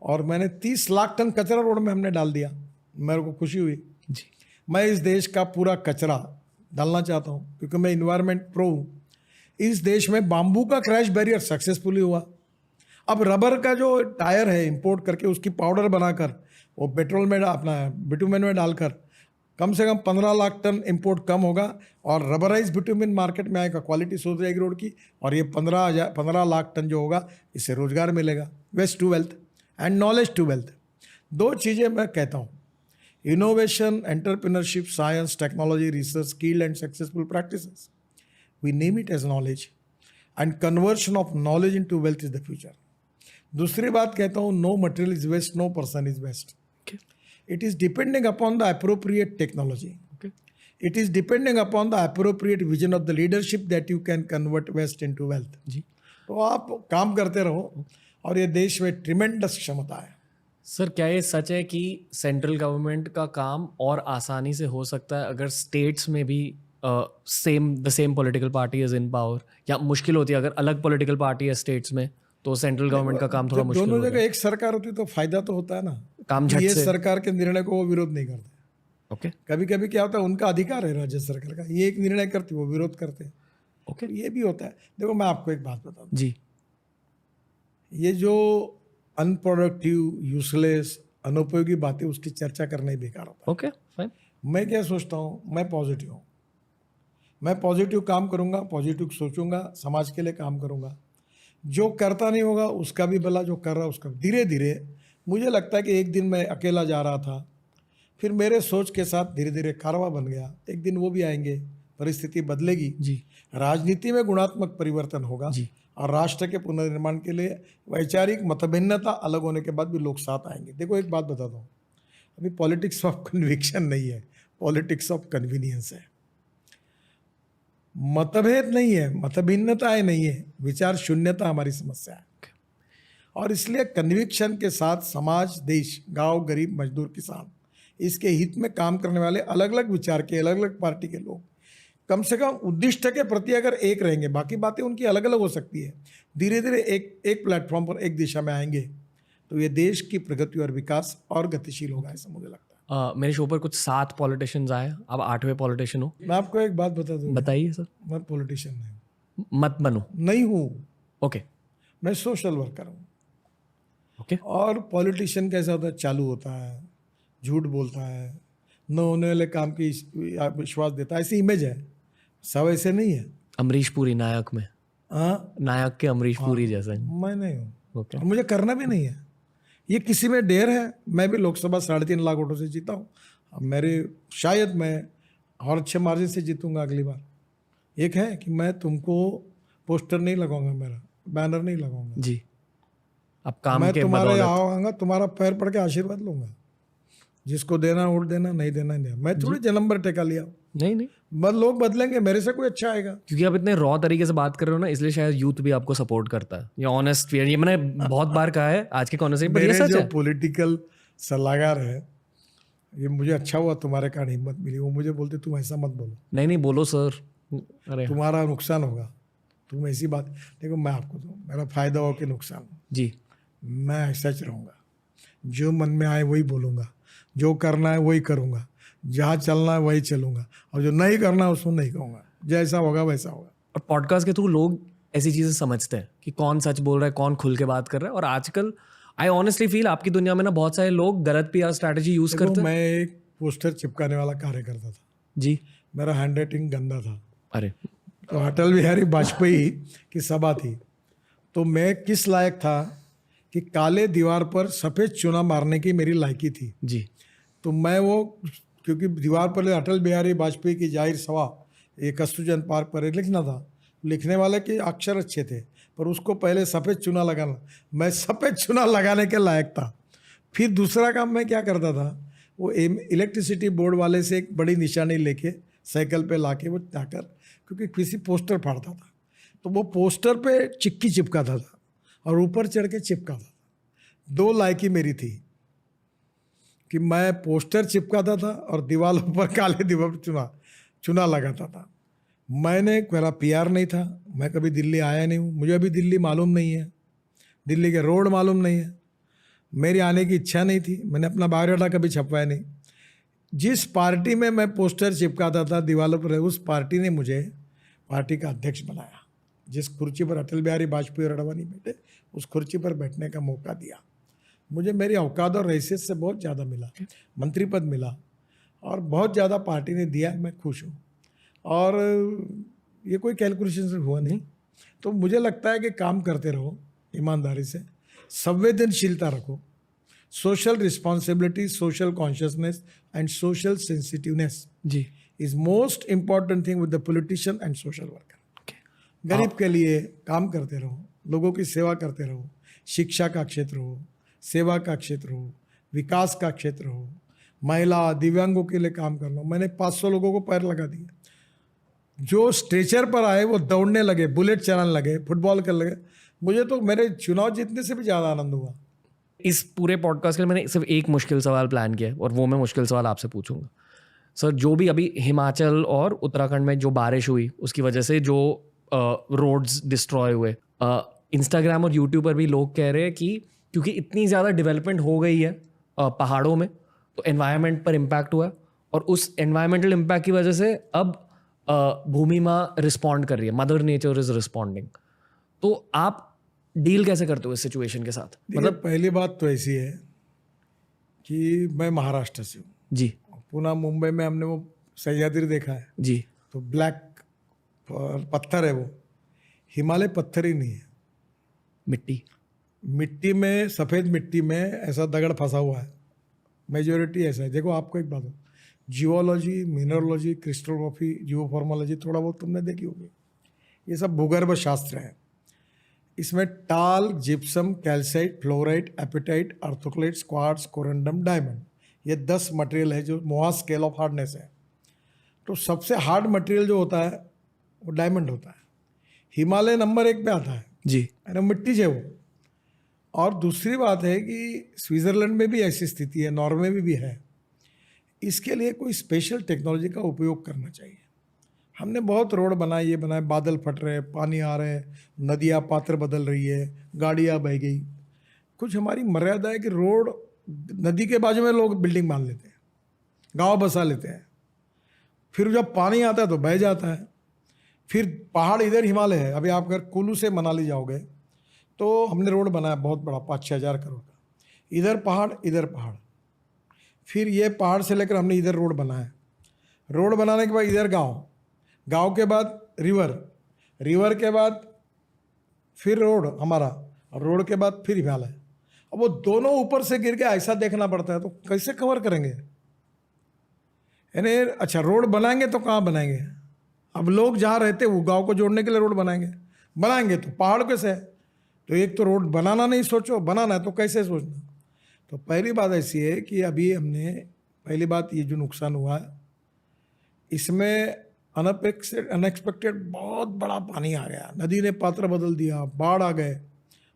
और मैंने 30 लाख टन कचरा रोड में हमने डाल दिया, मेरे को खुशी हुई जी। मैं इस देश का पूरा कचरा डालना चाहता हूँ क्योंकि मैं इन्वायरमेंट प्रो हूँ। इस देश में बाम्बू का क्रैश बैरियर सक्सेसफुली हुआ। अब रबर का जो टायर है इंपोर्ट करके उसकी पाउडर बनाकर वो पेट्रोल में अपना बिटुमेन में डालकर कम से कम 15 लाख टन इंपोर्ट कम होगा, और रबराइज बिटुमेन मार्केट में आएगा, क्वालिटी सुधर जाएगी रोड की, और ये 15 लाख टन जो होगा, इससे रोजगार मिलेगा। Waste to wealth and knowledge to wealth, 2 चीज़ें मैं कहता हूँ। Innovation, entrepreneurship, science, technology, research, skill and successful practices, we name it as knowledge, and conversion of knowledge into wealth is the future. दूसरी बात कहता हूँ, no material is waste, no person is waste. It is depending upon the appropriate technology. Okay. It is depending upon the appropriate vision of the leadership that you can convert waste into wealth. जी. तो आप काम करते रहो और ये देश में ट्रिमेंडस क्षमता है। सर, क्या ये सच है कि सेंट्रल गवर्नमेंट का काम और आसानी से हो सकता है अगर स्टेट्स में भी the same political party is in power, या मुश्किल होती है अगर अलग पॉलिटिकल पार्टी है स्टेट्स में तो सेंट्रल गवर्नमेंट का काम थोड़ा मुश्किल दोनों होता है? जगह एक सरकार होती तो फायदा तो होता है ना, काम झट ये से। सरकार के निर्णय को वो विरोध नहीं करते। ओके कभी कभी क्या होता है, उनका अधिकार है राज्य सरकार का, ये एक निर्णय करती वो विरोध करते हैं। ओके, ये भी होता है। देखो मैं आपको एक बात बता दूं, जी। ये जो अनप्रोडक्टिव, यूजलेस, अनुपयोगी बातें उसकी चर्चा करना ही बेकार होता है। Okay fine. मैं क्या सोचता हूँ, मैं पॉजिटिव हूँ, मैं पॉजिटिव काम करूँगा, पॉजिटिव सोचूंगा, समाज के लिए काम करूँगा। जो करता नहीं होगा उसका भी भला, जो कर रहा है उसका। धीरे धीरे मुझे लगता है कि एक दिन मैं अकेला जा रहा था, फिर मेरे सोच के साथ धीरे धीरे कारवां बन गया। एक दिन वो भी आएंगे, परिस्थिति बदलेगी जी। राजनीति में गुणात्मक परिवर्तन होगा जी। और राष्ट्र के पुनर्निर्माण के लिए वैचारिक मतभिन्नता अलग होने के बाद भी लोग साथ आएंगे। देखो एक बात बताता हूँ, अभी पॉलिटिक्स ऑफ कन्विक्शन नहीं है, पॉलिटिक्स ऑफ कन्वीनियंस है। मतभेद नहीं है, मतभिन्नताएं नहीं है, विचार शून्यता हमारी समस्या है। और इसलिए कन्विक्शन के साथ समाज, देश, गांव, गरीब, मजदूर, किसान, इसके हित में काम करने वाले अलग अलग विचार के, अलग अलग पार्टी के लोग कम से कम उद्दिष्ट के प्रति अगर एक रहेंगे, बाकी बातें उनकी अलग अलग हो सकती है, धीरे धीरे एक प्लेटफॉर्म पर एक दिशा में आएंगे तो ये देश की प्रगति और विकास और गतिशील होगा, ऐसा मुझे लगता है। मेरे शो पर कुछ 7 पॉलिटिशियंस आए, अब 8वें पॉलिटिशियन हो। मैं आपको एक बात बता दूं, बताइए सर। मैं पॉलिटिशियन नहीं हूँ, मत बनो। नहीं हूँ। ओके। मैं सोशल वर्कर हूँ। ओके। और पॉलिटिशियन कैसा होता है, चालू होता है, झूठ बोलता है, न होने वाले काम की विश्वास देता है, ऐसी इमेज है। सब ऐसे नहीं है। अमरीश पुरी नायक में, हाँ, नायक के अमरीश पुरी जैसा। मैं नहीं हूँ। ओके। और मुझे करना भी नहीं है। ये किसी में डेर है। मैं भी लोकसभा 3.5 लाख वोटों से जीता हूँ। अब मेरे शायद मैं और अच्छे मार्जिन से जीतूंगा अगली बार। एक है कि मैं तुमको पोस्टर नहीं लगाऊंगा, मेरा बैनर नहीं लगाऊंगा जी। अब काम मैं के तुम्हारे बदौलत आऊंगा, तुम्हारा पैर पड़ के आशीर्वाद लूंगा। जिसको देना वोट देना, नहीं देना नहीं देना। मैं थोड़ी जन्म भर टेका लिया। नहीं नहीं, बस लोग बदलेंगे, मेरे से कोई अच्छा आएगा। क्योंकि आप इतने रॉ तरीके से बात कर रहे हो ना, इसलिए शायद यूथ भी आपको सपोर्ट करता है। ये ऑनेस्ट, ये मैंने बहुत बार कहा है आज के कॉन्वर्सेशन पर, ये मेरे सच जो है। पॉलिटिकल सलाहकार है, ये मुझे अच्छा हुआ तुम्हारे कारण हिम्मत मिली। वो मुझे बोलते तुम ऐसा मत बोलो, नहीं नहीं, बोलो सर। अरे तुम्हारा नुकसान होगा, तुम ऐसी बात। देखो मैं आपको दूँ, मेरा फायदा हो कि नुकसान हो, जी, मैं ऐसा ही रहूँगा। जो मन में आए वही बोलूँगा, जो करना है वही करूँगा, जहाँ चलना है वही चलूँगा, और जो नहीं करना है उसको नहीं कहूँगा। जैसा होगा वैसा होगा। और पॉडकास्ट के थ्रू लोग ऐसी चीज़ें समझते हैं कि कौन सच बोल रहा है, कौन खुल के बात कर रहा है। और आजकल आई ऑनेस्टली फील आपकी दुनिया में ना बहुत सारे लोग गलत PR स्ट्रैटेजी यूज देखो, करते हैं। मैं एक पोस्टर चिपकाने वाला कार्य करता था। जी, मेरा हैंड राइटिंग गंदा था। अरे तो अटल बिहारी वाजपेयी की सभा थी, तो मैं किस लायक था कि काले दीवार पर सफ़ेद चुना मारने की मेरी लायकी थी। जी, तो मैं वो, क्योंकि दीवार पर अटल बिहारी वाजपेयी की जाहिर सभा ये कस्तूरचंद पार्क पर लिखना था, लिखने वाले के अक्षर अच्छे थे, पर उसको पहले सफ़ेद चुना लगाना, मैं सफ़ेद चुना लगाने के लायक था। फिर दूसरा काम मैं क्या करता था, वो इलेक्ट्रिसिटी बोर्ड वाले से एक बड़ी निशानी लेके साइकिल पे लाके वो जाकर, क्योंकि किसी पोस्टर फाड़ता था, तो वो पोस्टर पे चिक्की चिपकाता था और ऊपर चढ़ के चिपकाता था। दो लायकी मेरी थी कि मैं पोस्टर चिपकाता था और दीवारों पर काले दीवार पर चुना लगाता था। मेरा PR नहीं था, मैं कभी दिल्ली आया नहीं हूँ, मुझे अभी दिल्ली मालूम नहीं है, दिल्ली के रोड मालूम नहीं है, मेरी आने की इच्छा नहीं थी, मैंने अपना बायोडाटा कभी छपवाया नहीं। जिस पार्टी में मैं पोस्टर चिपकाता था दीवारों पर, उस पार्टी ने मुझे पार्टी का अध्यक्ष बनाया। जिस कुर्सी पर अटल बिहारी वाजपेयी और अडवाणी बैठे, उस कुर्सी पर बैठने का मौका दिया मुझे। मेरी औकात और हैसियत से बहुत ज़्यादा मिला, मंत्री पद मिला, और बहुत ज़्यादा पार्टी ने दिया, मैं खुश हूँ। और ये कोई कैलकुलेशन से हुआ नहीं। तो मुझे लगता है कि काम करते रहो ईमानदारी से, संवेदनशीलता रखो, social responsibility, social consciousness and social sensitiveness जी, is most important thing with the politician and social worker. गरीब के लिए काम करते रहो, लोगों की सेवा करते रहो, शिक्षा का क्षेत्र हो, सेवा का क्षेत्र हो, विकास का क्षेत्र हो, महिला दिव्यांगों के लिए काम करना। मैंने 500 लोगों को पैर लगा दिया। जो स्ट्रेचर पर आए वो दौड़ने लगे, बुलेट चलाने लगे, फुटबॉल करने लगे। मुझे तो मेरे चुनाव जीतने से भी ज़्यादा आनंद हुआ। इस पूरे पॉडकास्ट के लिए मैंने सिर्फ एक मुश्किल सवाल प्लान किया है, और वो मैं मुश्किल सवाल आपसे पूछूंगा। सर, जो भी अभी हिमाचल और उत्तराखंड में जो बारिश हुई उसकी वजह से जो रोड्स डिस्ट्रॉय हुए, इंस्टाग्राम और यूट्यूब पर भी लोग कह रहे हैं कि क्योंकि इतनी ज़्यादा डेवलपमेंट हो गई है पहाड़ों में, तो एनवायरनमेंट पर इम्पैक्ट हुआ है, और उस एनवायरमेंटल इम्पैक्ट की वजह से अब भूमि माँ रिस्पॉन्ड कर रही है, मदर नेचर इज रिस्पॉन्डिंग। तो आप डील कैसे करते हो इस सिचुएशन के साथ? मतलब पहली बात तो ऐसी है कि मैं महाराष्ट्र से हूँ। जी पुणे मुंबई में हमने वो सह्याद्री देखा है, जी, तो ब्लैक पत्थर है, वो हिमालय पत्थर ही नहीं है। मिट्टी में, सफ़ेद मिट्टी में ऐसा दगड़ फंसा हुआ है, मेजोरिटी ऐसा है। देखो आपको एक बात हो, जियोलॉजी, मिनरोलॉजी, क्रिस्टोग्राफी, जियोफॉर्मोलॉजी थोड़ा बहुत तुमने देखी होगी, ये सब भूगर्भ शास्त्र है। इसमें talc, gypsum, calcite, fluorite, apatite, orthoclase, quartz, corundum, diamond, ये 10 मटेरियल है जो मोहा स्केल ऑफ हार्डनेस है। तो सबसे हार्ड मटेरियल जो होता है वो डायमंड होता है। हिमालय नंबर 1 पे आता है जी, है मिट्टी से वो। और दूसरी बात है कि स्विट्ज़रलैंड में भी ऐसी स्थिति है, नॉर्वे में भी है। इसके लिए कोई स्पेशल टेक्नोलॉजी का उपयोग करना चाहिए। हमने बहुत रोड बनाए, ये बनाए, बादल फट रहे हैं, पानी आ रहे हैं, नदियाँ पात्र बदल रही है, गाड़ियाँ बह गई। कुछ हमारी मर्यादा है कि रोड, नदी के बाजू में लोग बिल्डिंग बांध लेते हैं, गांव बसा लेते हैं, फिर जब पानी आता है तो बह जाता है। फिर पहाड़, इधर हिमालय है। अभी आप अगर कुल्लू से मनाली जाओगे तो हमने रोड बनाया बहुत बड़ा, 5-6 हज़ार करोड़ का, इधर पहाड़ इधर पहाड़। फिर ये पहाड़ से लेकर हमने इधर रोड बनाया, रोड बनाने के बाद इधर गांव, गांव के बाद रिवर, रिवर के बाद फिर रोड हमारा, और रोड के बाद फिर हिमालय। अब वो दोनों ऊपर से गिर के ऐसा देखना पड़ता है, तो कैसे कवर करेंगे? यानी अच्छा रोड बनाएंगे तो कहाँ बनाएंगे? अब लोग जहाँ रहते हैं वो गांव को जोड़ने के लिए रोड बनाएंगे तो पहाड़ कैसे है? तो एक तो रोड बनाना नहीं सोचो, बनाना है तो कैसे सोचना? तो पहली बात ऐसी है कि अभी हमने पहली बात, ये जो नुकसान हुआ है इसमें अनएक्सपेक्टेड बहुत बड़ा पानी आ गया, नदी ने पात्र बदल दिया, बाढ़ आ गए,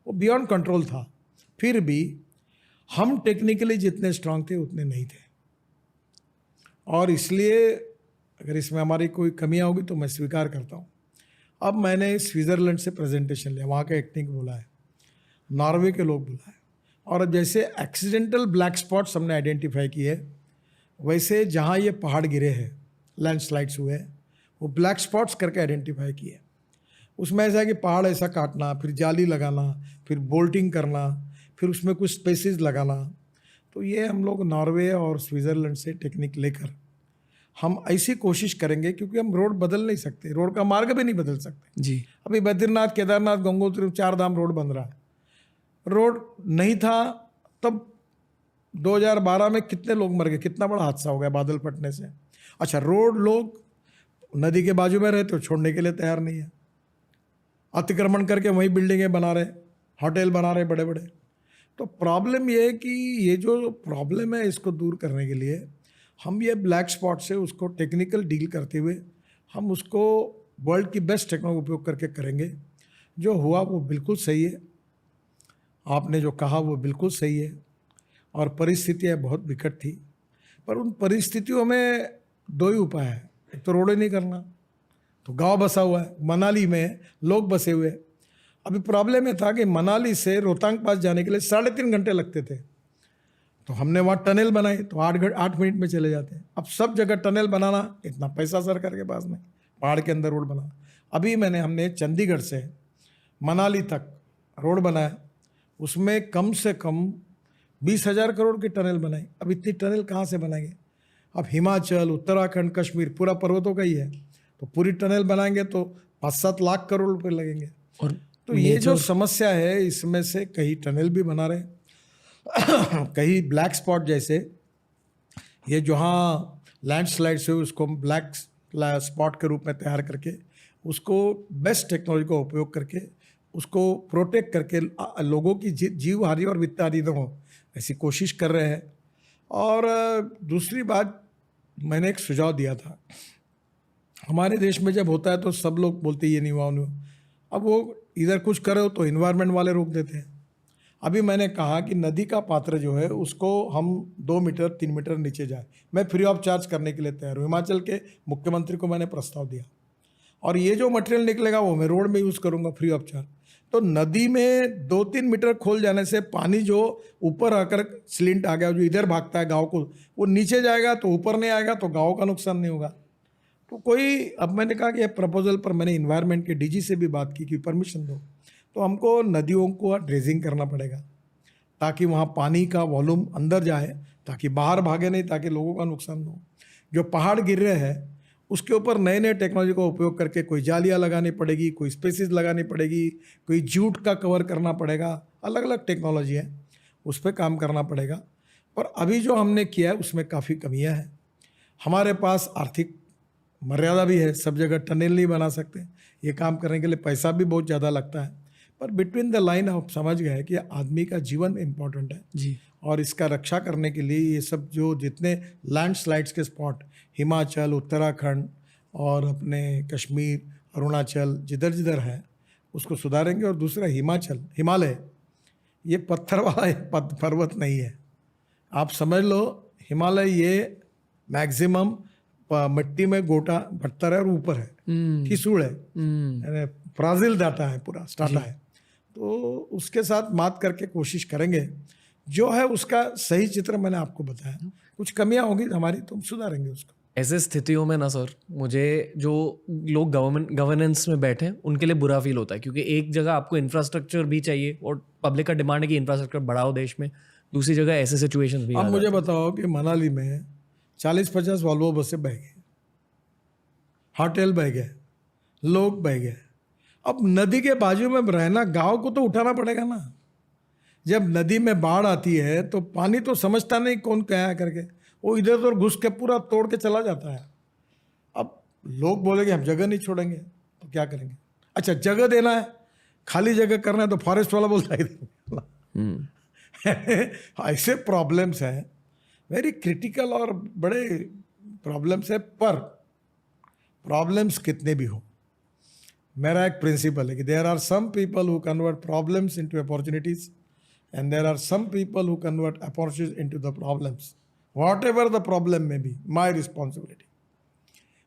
वो बियॉन्ड कंट्रोल था। फिर भी हम टेक्निकली जितने स्ट्रांग थे उतने नहीं थे, और इसलिए अगर इसमें हमारी कोई कमियां होगी तो मैं स्वीकार करता हूँ। अब मैंने स्विट्ज़रलैंड से प्रेजेंटेशन लिया, वहाँ का टेक्निक बोला है, नॉर्वे के लोग बुलाए, और अब जैसे एक्सीडेंटल ब्लैक स्पॉट्स हमने आइडेंटिफाई किए, वैसे जहाँ ये पहाड़ गिरे हैं, लैंडस्लाइड्स हुए, वो ब्लैक स्पॉट्स करके आइडेंटिफाई किए। उसमें ऐसा है कि पहाड़ ऐसा काटना, फिर जाली लगाना, फिर बोल्टिंग करना, फिर उसमें कुछ स्पेसिस लगाना। तो ये हम लोग नॉर्वे और स्विट्ज़रलैंड से टेक्निक लेकर हम ऐसी कोशिश करेंगे, क्योंकि हम रोड बदल नहीं सकते, रोड का मार्ग भी नहीं बदल सकते जी। अभी बद्रीनाथ, केदारनाथ, गंगोत्री, 4 धाम रोड बन रहा है। रोड नहीं था तब 2012 में कितने लोग मर गए, कितना बड़ा हादसा हो गया बादल फटने से। अच्छा, रोड लोग नदी के बाजू में रहते हो छोड़ने के लिए तैयार नहीं है, अतिक्रमण करके वहीं बिल्डिंगें बना रहे, होटल बना रहे बड़े बड़े। तो प्रॉब्लम ये है कि ये जो प्रॉब्लम है इसको दूर करने के लिए हम ये ब्लैक स्पॉट से उसको टेक्निकल डील करते हुए हम उसको वर्ल्ड की बेस्ट टेक्नोलॉजी उपयोग करके करेंगे। जो हुआ वो बिल्कुल सही है, आपने जो कहा वो बिल्कुल सही है, और परिस्थितियाँ बहुत विकट थी, पर उन परिस्थितियों में 2 ही उपाय है। एक तो रोड ही नहीं करना, तो गांव बसा हुआ है, मनाली में लोग बसे हुए। अभी प्रॉब्लम ये था कि मनाली से रोहतांग पास जाने के लिए 3.5 घंटे लगते थे, तो हमने वहाँ टनल बनाई तो 8 मिनट में चले जाते हैं। अब सब जगह टनल बनाना, इतना पैसा सरकार के पास नहीं, पहाड़ के अंदर रोड बनाना। अभी हमने चंडीगढ़ से मनाली तक रोड बनाया, उसमें कम से कम 20,000 करोड़ की टनल बनाई। अब इतनी टनल कहाँ से बनाएंगे? अब हिमाचल, उत्तराखंड, कश्मीर पूरा पर्वतों का ही है, तो पूरी टनल बनाएंगे तो 5-7 लाख करोड़ रुपए लगेंगे। और तो ये जो समस्या है, इसमें से कहीं टनल भी बना रहे कहीं ब्लैक स्पॉट जैसे ये जहाँ लैंडस्लाइड से उसको हम ब्लैक स्पॉट के रूप में तैयार करके उसको बेस्ट टेक्नोलॉजी का उपयोग करके उसको प्रोटेक्ट करके लोगों की जीव हानि और वित्त हानि न हो, ऐसी कोशिश कर रहे हैं। और दूसरी बात, मैंने एक सुझाव दिया था, हमारे देश में जब होता है तो सब लोग बोलते ये नहीं हुआ, नहीं हुआ। अब वो इधर कुछ करो तो इन्वायरमेंट वाले रोक देते हैं। अभी मैंने कहा कि नदी का पात्र जो है उसको हम 2 मीटर 3 मीटर नीचे जाए, मैं फ्री ऑफ चार्ज करने के लिए तैयार हूँ। हिमाचल के मुख्यमंत्री को मैंने प्रस्ताव दिया, और ये जो मटेरियल निकलेगा वो मैं रोड में यूज़ करूँगा फ्री ऑफ चार्ज। तो नदी में 2-3 मीटर खोल जाने से पानी जो ऊपर आकर स्लिंट आ गया, जो इधर भागता है गाँव को, वो नीचे जाएगा तो ऊपर नहीं आएगा, तो गाँव का नुकसान नहीं होगा। तो अब मैंने कहा कि प्रपोजल पर मैंने इन्वायरमेंट के डीजी से भी बात की कि परमिशन दो, तो हमको नदियों को ड्रेजिंग करना पड़ेगा ताकि वहाँ पानी का वॉल्यूम अंदर जाए, ताकि बाहर भागे नहीं, ताकि लोगों का नुकसान न हो। जो पहाड़ गिर रहे हैं उसके ऊपर नए नए टेक्नोलॉजी का उपयोग करके कोई जालियाँ लगानी पड़ेगी, कोई स्पेसिस लगानी पड़ेगी, कोई जूट का कवर करना पड़ेगा, अलग अलग टेक्नोलॉजी है, उस पर काम करना पड़ेगा। पर अभी जो हमने किया है उसमें काफ़ी कमियां हैं। हमारे पास आर्थिक मर्यादा भी है, सब जगह टनल नहीं बना सकते, ये काम करने के लिए पैसा भी बहुत ज़्यादा लगता है। पर बिटवीन द लाइन आप समझ गए कि आदमी का जीवन इम्पोर्टेंट है जी, और इसका रक्षा करने के लिए ये सब जो जितने लैंडस्लाइड्स के स्पॉट, हिमाचल, उत्तराखंड और अपने कश्मीर, अरुणाचल, जिधर जिधर है उसको सुधारेंगे। और दूसरा हिमालय ये पत्थर वाला पर्वत नहीं है, आप समझ लो। हिमालय ये मैक्सिमम मिट्टी में गोटा पत्थर है और ऊपर है, ठिसूड़ है, ब्राज़ील डाटा है, पूरा स्टाटा है। तो उसके साथ बात करके कोशिश करेंगे, जो है उसका सही चित्र मैंने आपको बताया। कुछ कमियां होगी हमारी तो हम सुधारेंगे उसको। ऐसे स्थितियों में ना सर, मुझे जो लोग गवर्नेंस में बैठे हैं उनके लिए बुरा फील होता है, क्योंकि एक जगह आपको इंफ्रास्ट्रक्चर भी चाहिए और पब्लिक का डिमांड है कि इंफ्रास्ट्रक्चर बढ़ाओ देश में, दूसरी जगह ऐसे सिचुएशन भी। अब मुझे बताओ कि मनाली में 40-50 वॉल्वो बसें बह गई, होटल बह गए, लोग बह गए। अब नदी के बाजू में रहना, गांव को तो उठाना पड़ेगा ना। जब नदी में बाढ़ आती है तो पानी तो समझता नहीं कौन क्या है करके, वो इधर उधर घुस के पूरा तोड़ के चला जाता है। अब लोग बोलेंगे हम जगह नहीं छोड़ेंगे, तो क्या करेंगे? अच्छा, जगह देना है, खाली जगह करना है तो फॉरेस्ट वाला बोलता है। ऐसे प्रॉब्लम्स हैं। वेरी क्रिटिकल और बड़े प्रॉब्लम्स है, पर प्रॉब्लम्स कितने भी हो, मेरा एक प्रिंसिपल है कि there are some people who convert problems into opportunities and there are some people who convert opportunities into the problems, whatever the problem may be, my responsibility.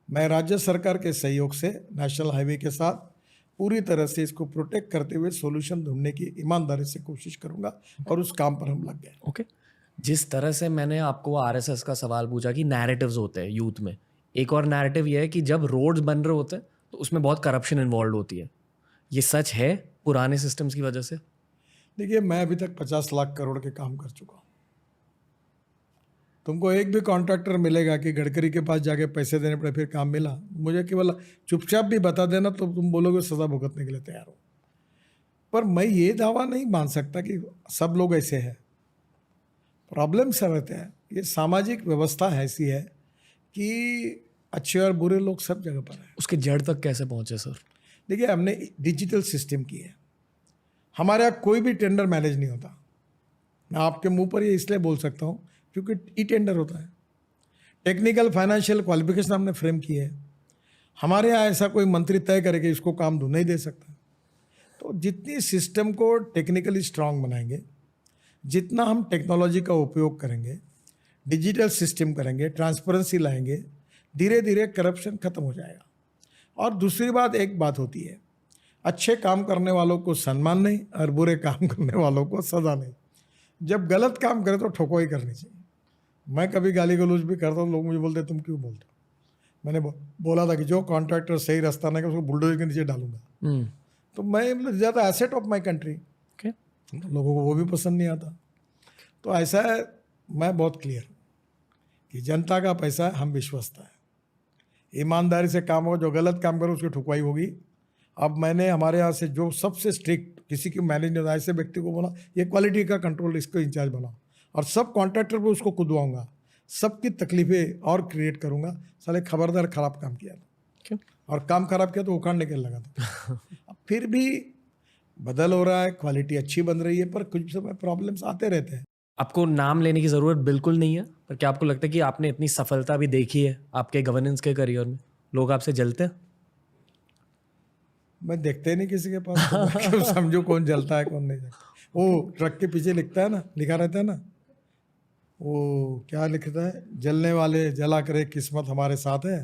मैं राज्य सरकार के सहयोग से नेशनल हाईवे के साथ पूरी तरह से इसको प्रोटेक्ट करते हुए सॉल्यूशन ढूंढने की ईमानदारी से कोशिश करूंगा और उस काम पर हम लग गए। ओके, जिस तरह से मैंने आपको आरएसएस का सवाल पूछा कि नैरेटिव्स होते हैं यूथ में, एक और नैरेटिव ये है कि जब रोड्स बन रहे होते हैं तो उसमें बहुत करप्शन इन्वॉल्व होती है। ये सच है पुराने सिस्टम्स की वजह से? देखिए, मैं अभी तक 50 लाख करोड़ के काम कर चुका हूँ। तुमको एक भी कॉन्ट्रैक्टर मिलेगा कि गडकरी के पास जाके पैसे देने पड़े फिर काम मिला? मुझे केवल चुपचाप भी बता देना तो तुम बोलोगे सजा भुगतने के लिए तैयार हो। पर मैं ये दावा नहीं मान सकता कि सब लोग ऐसे हैं। प्रॉब्लम सब रहते हैं, ये सामाजिक व्यवस्था ऐसी है कि अच्छे और बुरे लोग सब जगह पर हैं। उसके जड़ तक कैसे पहुंचे सर? देखिए, हमने डिजिटल सिस्टम की है, हमारे यहाँ कोई भी टेंडर मैनेज नहीं होता। मैं आपके मुंह पर ये इसलिए बोल सकता हूँ क्योंकि ई टेंडर होता है। टेक्निकल फाइनेंशियल क्वालिफिकेशन हमने फ्रेम की है। हमारे यहाँ ऐसा कोई मंत्री तय करे कि इसको काम दो, नहीं दे सकता। तो जितनी सिस्टम को टेक्निकली स्ट्रांग बनाएंगे, जितना हम टेक्नोलॉजी का उपयोग करेंगे, डिजिटल सिस्टम करेंगे, ट्रांसपेरेंसी लाएंगे, धीरे धीरे करप्शन खत्म हो जाएगा। और दूसरी बात, एक बात होती है, अच्छे काम करने वालों को सम्मान नहीं और बुरे काम करने वालों को सजा नहीं। जब गलत काम करे तो ठोकोई करनी चाहिए। मैं कभी गाली गलौज भी करता हूँ, लोग मुझे बोलते तुम क्यों बोलते हो। मैंने बोला था कि जो कॉन्ट्रैक्टर सही रास्ता नहीं उसको बुलडोजर के नीचे डालूंगा। तो मैं ज़्यादा एसेट ऑफ माई कंट्री, तो लोगों को वो भी पसंद नहीं आता। तो ऐसा है, मैं बहुत क्लियर हूँ कि जनता का पैसा हम विश्वस्त है, ईमानदारी से काम हो, जो गलत काम करो उसकी ठुकवाई होगी। अब मैंने हमारे यहाँ से जो सबसे स्ट्रिक्ट, किसी की मैनेज नहीं होता ऐसे व्यक्ति को बोला ये क्वालिटी का कंट्रोल इसको इंचार्ज बनाओ, और सब कॉन्ट्रैक्टर पे उसको कुदवाऊंगा, सबकी तकलीफें और क्रिएट करूंगा। साले खबरदार खराब काम किया था, और काम खराब किया तो उखाड़ने के लगा था। अब फिर भी बदल हो रहा है, क्वालिटी अच्छी बन रही है, पर कुछ समय प्रॉब्लम्स आते रहते हैं। आपको नाम लेने की ज़रूरत बिल्कुल नहीं है, पर क्या आपको लगता है कि आपने इतनी सफलता भी देखी है आपके गवर्नेंस के करियर में, लोग आपसे जलते हैं? मैं देखते ही नहीं किसी के पास, तो मैं क्यों समझू कौन जलता है कौन नहीं जलता। वो ट्रक के पीछे लिखता है ना, लिखा रहता है ना, वो क्या लिखता है, जलने वाले जला करे किस्मत हमारे साथ है,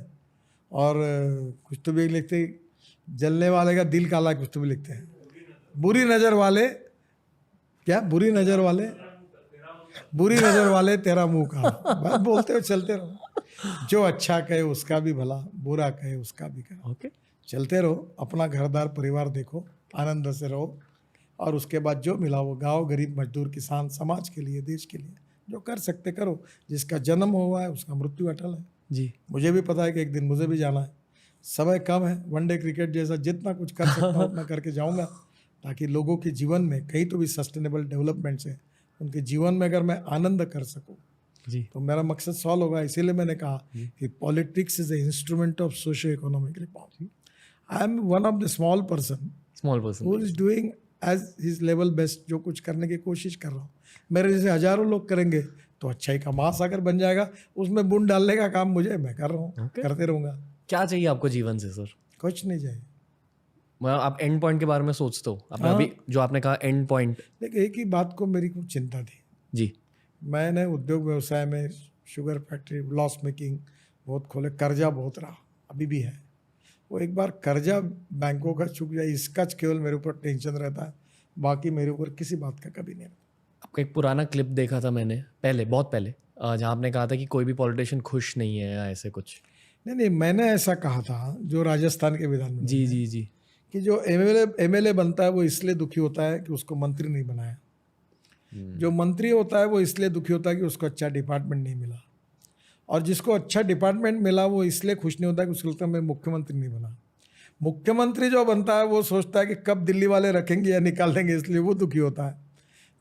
और कुछ तो भी लिखते, जलने वाले का दिल काला, कुछ तो भी लिखते हैं, बुरी नज़र वाले, क्या बुरी नज़र वाले, बुरी नज़र वाले तेरा मुंह काला। बस बोलते हो, चलते रहो, जो अच्छा कहे उसका भी भला, बुरा कहे उसका भी कहे। ओके, चलते रहो, अपना घरदार परिवार देखो, आनंद से रहो, और उसके बाद जो मिला वो गाँव, गरीब, मजदूर, किसान, समाज के लिए, देश के लिए जो कर सकते करो। जिसका जन्म हुआ है उसका मृत्यु अटल है। जी, मुझे भी पता है कि एक दिन मुझे भी जाना है, समय कम है, वनडे क्रिकेट जैसा जितना कुछ कर सकता हूँ उतना करके जाऊँगा, ताकि लोगों के जीवन में कहीं तो भी सस्टेनेबल डेवलपमेंट से उनके जीवन में अगर मैं आनंद कर सकूँ जी, तो मेरा मकसद सॉल्व होगा। इसीलिए मैंने कहा कि politics is a instrument of socio economic reform. I am one of the small person small person who is doing as his level best, जो कुछ करने की कोशिश कर रहा हूँ। मेरे जैसे हजारों लोग करेंगे तो अच्छाई का महासागर बन जाएगा, उसमें बूंद डालने का काम मुझे, मैं कर रहा हूँ, करते रहूँगा। क्या चाहिए आपको जीवन से सर? कुछ नहीं चाहिए। मैं आप एंड पॉइंट के बारे में सोचते हो, आपने अभी जो आपने कहा एंड पॉइंट। देखिए, एक ही बात को मेरी कुछ चिंता थी। जी, मैंने उद्योग व्यवसाय में, शुगर फैक्ट्री, लॉस मेकिंग बहुत खोले, कर्जा बहुत रहा, अभी भी है। वो एक बार कर्जा बैंकों का चुक जाए, इसका केवल मेरे ऊपर टेंशन रहता है, बाकी मेरे ऊपर किसी बात का कभी नहीं रहता। आपका एक पुराना क्लिप देखा था मैंने, पहले, बहुत पहले, जहाँ आपने कहा था कि कोई भी पॉलिटिशियन खुश नहीं है या ऐसे कुछ। नहीं, मैंने ऐसा कहा था, जो राजस्थान के विधानमंडल जी में, जी जी, कि जो एमएलए बनता है वो इसलिए दुखी होता है कि उसको मंत्री नहीं बनाया, जो मंत्री होता है वो इसलिए दुखी होता है कि उसको अच्छा डिपार्टमेंट नहीं मिला, और जिसको अच्छा डिपार्टमेंट मिला वो इसलिए खुश नहीं होता कि उसको लगता है मैं मुख्यमंत्री नहीं बना। मुख्यमंत्री जो बनता है वो सोचता है कि कब दिल्ली वाले रखेंगे या निकाल देंगे, इसलिए वो दुखी होता है।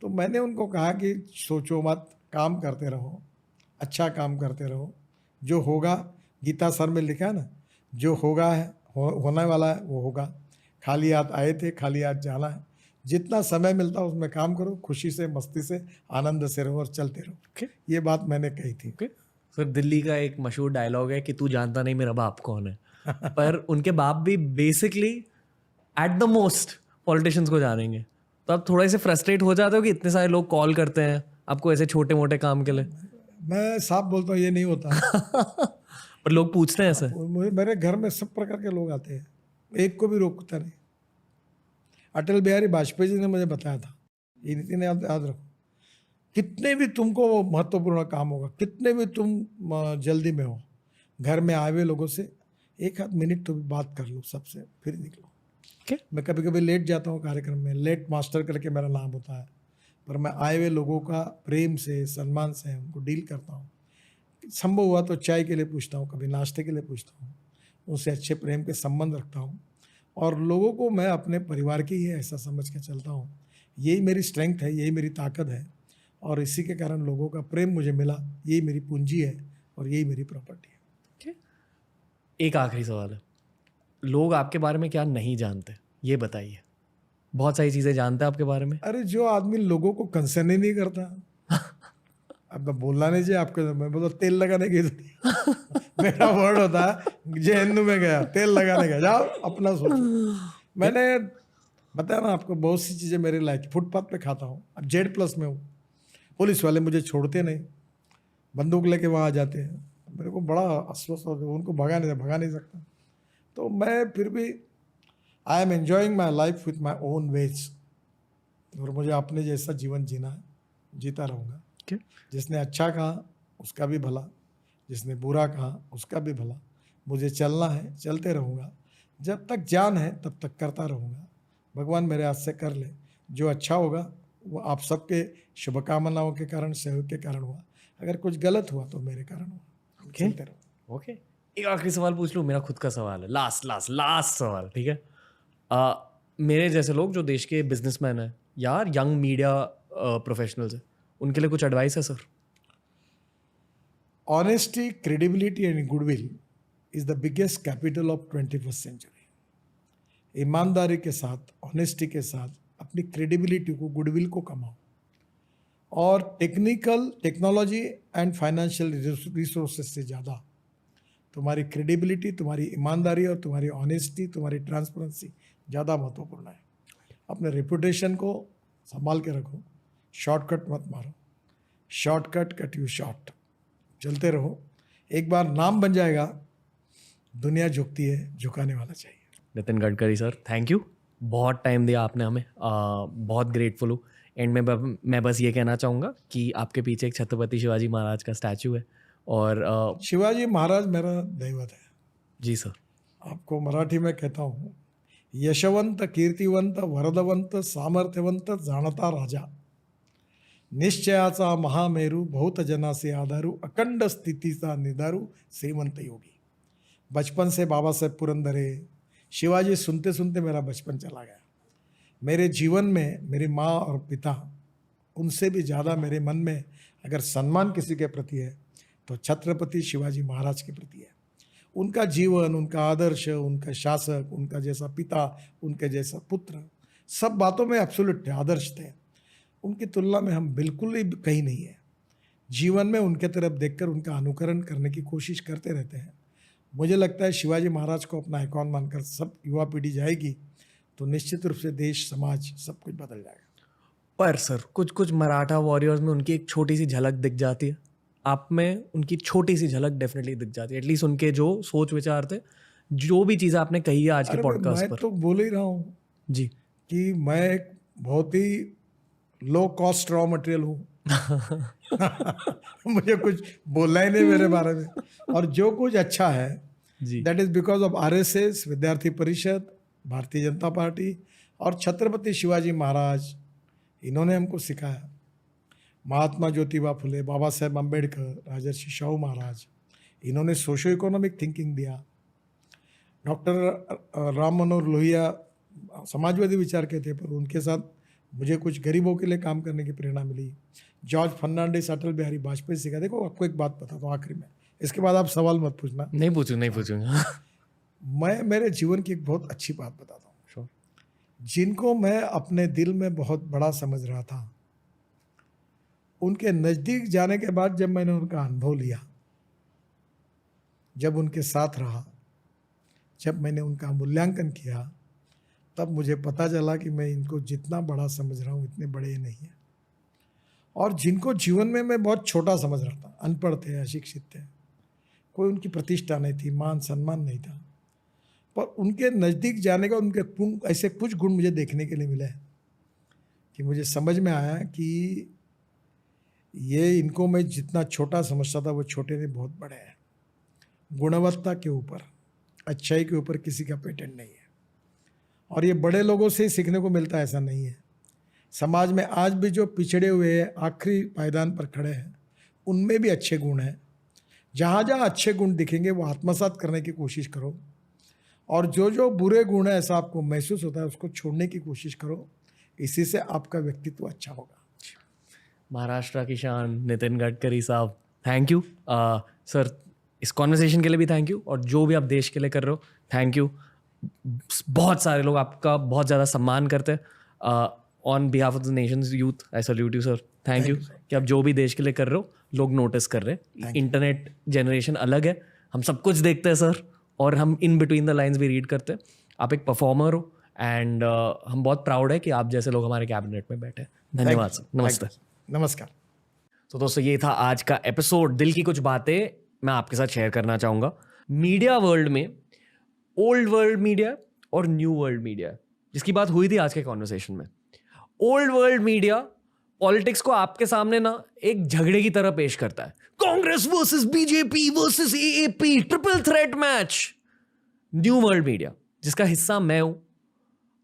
तो मैंने उनको कहा कि सोचो मत, काम करते रहो, अच्छा काम करते रहो, जो होगा, गीता सर में लिखा है ना, जो होगा है, होने वाला है वो होगा। खाली हाथ आए थे, खाली हाथ जाना है, जितना समय मिलता है उसमें काम करो, खुशी से, मस्ती से, आनंद से रहो और चलते रहो। ओके ये बात मैंने कही थी। ओके सर, दिल्ली का एक मशहूर डायलॉग है कि तू जानता नहीं मेरा बाप कौन है। पर उनके बाप भी basically at the most politicians को जानेंगे, तो आप थोड़ा से फ्रस्ट्रेट हो जाते हो कि इतने सारे लोग कॉल करते हैं आपको ऐसे छोटे मोटे काम के लिए? मैं साफ बोलता हूँ, ये नहीं होता। पर लोग पूछते हैं ऐसे। मेरे घर में सब प्रकार के लोग आते हैं, एक को भी रोकता नहीं। अटल बिहारी वाजपेयी जी ने मुझे बताया था, ये नीति याद रखो, कितने भी तुमको महत्वपूर्ण काम होगा, कितने भी तुम जल्दी में हो, घर में आए हुए लोगों से एक आध मिनट तो भी बात कर लो सबसे, फिर निकलो। Okay. मैं कभी कभी लेट जाता हूँ कार्यक्रम में, लेट मास्टर करके मेरा नाम होता है, पर मैं आए हुए लोगों का प्रेम से, सम्मान से उनको डील करता हूँ। संभव हुआ तो चाय के लिए पूछता हूँ, कभी नाश्ते के लिए पूछता हूँ, उनसे अच्छे प्रेम के संबंध रखता हूँ और लोगों को मैं अपने परिवार की ही ऐसा समझ के चलता हूँ। यही मेरी स्ट्रेंथ है, यही मेरी ताकत है और इसी के कारण लोगों का प्रेम मुझे मिला, यही मेरी पूंजी है और यही मेरी प्रॉपर्टी है। एक आखिरी सवाल है, लोग आपके बारे में क्या नहीं जानते ये बताइए। बहुत सारी चीजें जानते हैं आपके बारे में। अरे जो आदमी लोगों को कंसर्न ही नहीं करता, अब मैं बोलना नहीं चाहिए आपके, मैं बोला तेल लगाने की मेरा वर्ड होता है जेएनयू में गया तेल लगाने गया, जाओ अपना सोचो। मैंने बताया ना आपको, बहुत सी चीज़ें मेरे लायक, फुटपाथ पे खाता हूँ, अब Z+ में हूँ, पुलिस वाले मुझे छोड़ते नहीं, बंदूक लेके वहाँ आ जाते हैं, मेरे को बड़ा अस्वस्थ होता है, उनको भगा नहीं सकता। तो मैं फिर भी I am enjoying my life with my own ways और मुझे अपने जैसा जीवन जीना है, जीता रहूँगा। जिसने अच्छा कहा उसका भी भला, जिसने बुरा कहा उसका भी भला, मुझे चलना है, चलते रहूँगा, जब तक जान है तब तक करता रहूँगा। भगवान मेरे हाथ से कर ले, जो अच्छा होगा वो आप सबके शुभकामनाओं के कारण, सहयोग के कारण हुआ, अगर कुछ गलत हुआ तो मेरे कारण हुआ। चलते रहो। ओके, एक आखिरी सवाल पूछ लूँ, मेरा खुद का सवाल है, लास्ट सवाल, ठीक है? मेरे जैसे लोग जो देश के बिजनेसमैन हैं या यंग मीडिया प्रोफेशनल्स हैं, उनके लिए कुछ एडवाइस है sir? Honesty, credibility and goodwill is the biggest capital of 21st century. ईमानदारी के साथ, ऑनेस्टी के साथ अपनी क्रेडिबिलिटी को, गुडविल को कमाओ और टेक्नोलॉजी एंड फाइनेंशियल रिसोर्सेज से ज़्यादा तुम्हारी क्रेडिबिलिटी, तुम्हारी ईमानदारी और तुम्हारी ऑनेस्टी, तुम्हारी ट्रांसपेरेंसी ज़्यादा महत्वपूर्ण है। अपने रेपुटेशन को संभाल के रखो, शॉर्टकट मत मारो, शॉर्टकट कट यू शॉर्ट, चलते रहो, एक बार नाम बन जाएगा, दुनिया झुकती है, झुकाने वाला चाहिए। Nitin Gadkari sir, thank you, बहुत टाइम दिया आपने हमें, बहुत ग्रेटफुल हूँ। एंड में मैं बस ये कहना चाहूँगा कि आपके पीछे एक छत्रपति शिवाजी महाराज का स्टैचू है और शिवाजी महाराज मेरा दैवत है। जी सर। आपको मराठी में कहता हूँ, यशवंत, कीर्तिवंत, वरदवंत, सामर्थ्यवंत, जाणता राजा, निश्चयाचा महामेरू, बहुत जनासे आधारू, अखंड स्थितीचा निदारू, श्रीमंत योगी। बचपन से बाबा साहेब पुरंदरे, शिवाजी सुनते सुनते मेरा बचपन चला गया। मेरे जीवन में मेरी माँ और पिता, उनसे भी ज़्यादा मेरे मन में अगर सम्मान किसी के प्रति है तो छत्रपति शिवाजी महाराज के प्रति है। उनका जीवन, उनका आदर्श, उनका शासक, उनका जैसा पिता, उनके जैसा पुत्र, सब बातों में एब्सोल्यूट थे, आदर्श थे। उनकी तुलना में हम बिल्कुल ही कहीं नहीं है। जीवन में उनके तरफ देखकर उनका अनुकरण करने की कोशिश करते रहते हैं। मुझे लगता है शिवाजी महाराज को अपना आइकॉन मानकर सब युवा पीढ़ी जाएगी तो निश्चित रूप से देश, समाज, सब कुछ बदल जाएगा। पर सर कुछ कुछ मराठा वॉरियर्स में उनकी एक छोटी सी झलक दिख जाती है, आप में उनकी छोटी सी झलक डेफिनेटली दिख जाती है, एटलीस्ट उनके जो सोच विचार थे, जो भी चीज़ें आपने कही है आज के पॉडकास्ट पर। मैं तो बोल ही रहा हूँ जी कि मैं एक बहुत ही लो कॉस्ट रॉ मटेरियल हूँ। मुझे कुछ बोलना ही नहीं मेरे बारे में, और जो कुछ अच्छा है जी, that is because of RSS, Vidyarthi परिषद, भारतीय जनता पार्टी और छत्रपति शिवाजी महाराज, इन्होंने हमको सिखाया। महात्मा ज्योतिबा फुले, बाबा साहेब अम्बेडकर, राजर्षि शाहू महाराज, इन्होंने सोशो इकोनॉमिक थिंकिंग दिया। डॉक्टर राम मनोहर लोहिया समाजवादी विचार के थे, पर उनके साथ मुझे कुछ गरीबों के लिए काम करने की प्रेरणा मिली। जॉर्ज फर्नांडिस, अटल बिहारी वाजपेयी सिखा। देखो आपको एक बात बताता हूँ आखिरी में, इसके बाद आप सवाल मत पूछना। नहीं पूछूंगा। मैं मेरे जीवन की एक बहुत अच्छी बात बताता हूँ। Sure. जिनको मैं अपने दिल में बहुत बड़ा समझ रहा था, उनके नज़दीक जाने के बाद जब मैंने उनका अनुभव लिया, जब उनके साथ रहा, जब मैंने उनका मूल्यांकन किया, तब मुझे पता चला कि मैं इनको जितना बड़ा समझ रहा हूँ इतने बड़े नहीं हैं। और जिनको जीवन में मैं बहुत छोटा समझ रहा था, अनपढ़ थे, अशिक्षित थे, कोई उनकी प्रतिष्ठा नहीं थी, मान सम्मान नहीं था, पर उनके नज़दीक जाने का उनके ऐसे कुछ गुण मुझे देखने के लिए मिले कि मुझे समझ में आया कि ये इनको मैं जितना छोटा समझता था वो छोटे नहीं, बहुत बड़े हैं। गुणवत्ता के ऊपर, अच्छाई के ऊपर किसी का पेटेंट नहीं है, और ये बड़े लोगों से ही सीखने को मिलता है, ऐसा नहीं है। समाज में आज भी जो पिछड़े हुए हैं, आखिरी पायदान पर खड़े हैं, उनमें भी अच्छे गुण हैं। जहाँ जहाँ अच्छे गुण दिखेंगे वो आत्मसात करने की कोशिश करो, और जो जो बुरे गुण है ऐसा आपको महसूस होता है उसको छोड़ने की कोशिश करो। इसी से आपका व्यक्तित्व अच्छा होगा। महाराष्ट्र की शान नितिन गडकरी साहब, थैंक यू सर। इस कॉन्वर्सेशन के लिए भी थैंक यू, और जो भी आप देश के लिए कर रहे हो थैंक यू। बहुत सारे लोग आपका बहुत ज़्यादा सम्मान करते हैं। On behalf of the nation's youth I salute you sir. Thank you कि आप जो भी देश के लिए कर रहे हो लोग नोटिस कर रहे हैं। इंटरनेट जनरेशन अलग है, हम सब कुछ देखते हैं सर, और हम इन बिटवीन द लाइन्स भी रीड करते हैं। आप एक परफॉर्मर हो, एंड हम बहुत प्राउड है कि आप जैसे लोग हमारे कैबिनेट में बैठे। धन्यवाद सर। नमस्ते। नमस्कार। तो दोस्तों ये था आज का एपिसोड। दिल की कुछ बातें मैं आपके साथ शेयर करना चाहूँगा। मीडिया वर्ल्ड में ओल्ड वर्ल्ड मीडिया और न्यू वर्ल्ड मीडिया, जिसकी बात हुई थी आज के कॉन्वर्सेशन में। ओल्ड वर्ल्ड मीडिया पॉलिटिक्स को आपके सामने ना एक झगड़े की तरह पेश करता है, Congress versus BJP versus AAP, triple threat match. New world media, जिसका हिस्सा मैं हूं,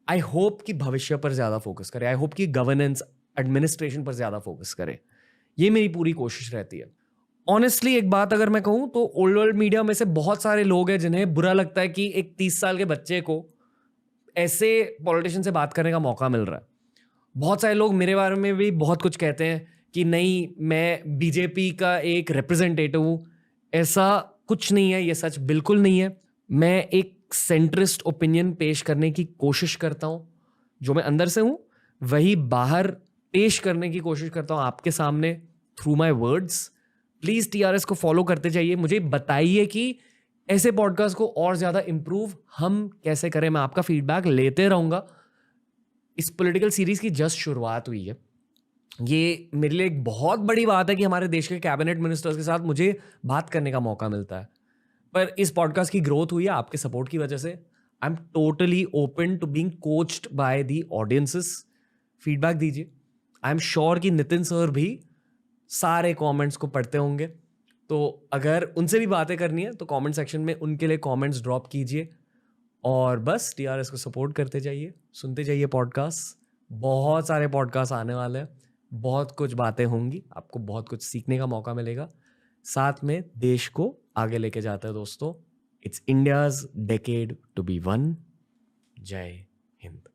आई होप कि भविष्य पर ज्यादा फोकस करे, आई होप कि गवर्नेंस एडमिनिस्ट्रेशन पर ज्यादा फोकस करे। ये मेरी पूरी कोशिश रहती है। ऑनेस्टली एक बात अगर मैं कहूं तो ओल्ड वर्ल्ड मीडिया में से बहुत सारे लोग हैं जिन्हें बुरा लगता है कि एक 30 साल के बच्चे को ऐसे पॉलिटिशियन से बात करने का मौका मिल रहा है। बहुत सारे लोग मेरे बारे में भी बहुत कुछ कहते हैं कि नहीं, मैं बीजेपी का एक रिप्रेजेंटेटिव हूं। ऐसा कुछ नहीं है, ये सच बिल्कुल नहीं है। मैं एक सेंट्रिस्ट ओपिनियन पेश करने की कोशिश करता हूं। जो मैं अंदर से हूं वही बाहर पेश करने की कोशिश करता हूं आपके सामने through my words. Please TRS को फॉलो करते जाइए। मुझे बताइए कि ऐसे पॉडकास्ट को और ज्यादा इंप्रूव हम कैसे करें। मैं आपका फीडबैक लेते रहूंगा। इस पॉलिटिकल सीरीज की जस्ट शुरुआत हुई है। ये मेरे लिए एक बहुत बड़ी बात है कि हमारे देश के कैबिनेट मिनिस्टर्स के साथ मुझे बात करने का मौका मिलता है। पर इस पॉडकास्ट की ग्रोथ हुई है आपके सपोर्ट की वजह से। I am totally open to being coached by the audiences. Feedback दीजिए। आई एम श्योर कि नितिन सर भी सारे कमेंट्स को पढ़ते होंगे, तो अगर उनसे भी बातें करनी है तो कमेंट सेक्शन में उनके लिए कमेंट्स ड्रॉप कीजिए। और बस टीआरएस को सपोर्ट करते जाइए, सुनते जाइए पॉडकास्ट। बहुत सारे पॉडकास्ट आने वाले हैं, बहुत कुछ बातें होंगी, आपको बहुत कुछ सीखने का मौका मिलेगा, साथ में देश को आगे लेके जाते हैं दोस्तों। It's India's decade to be one. जय हिंद।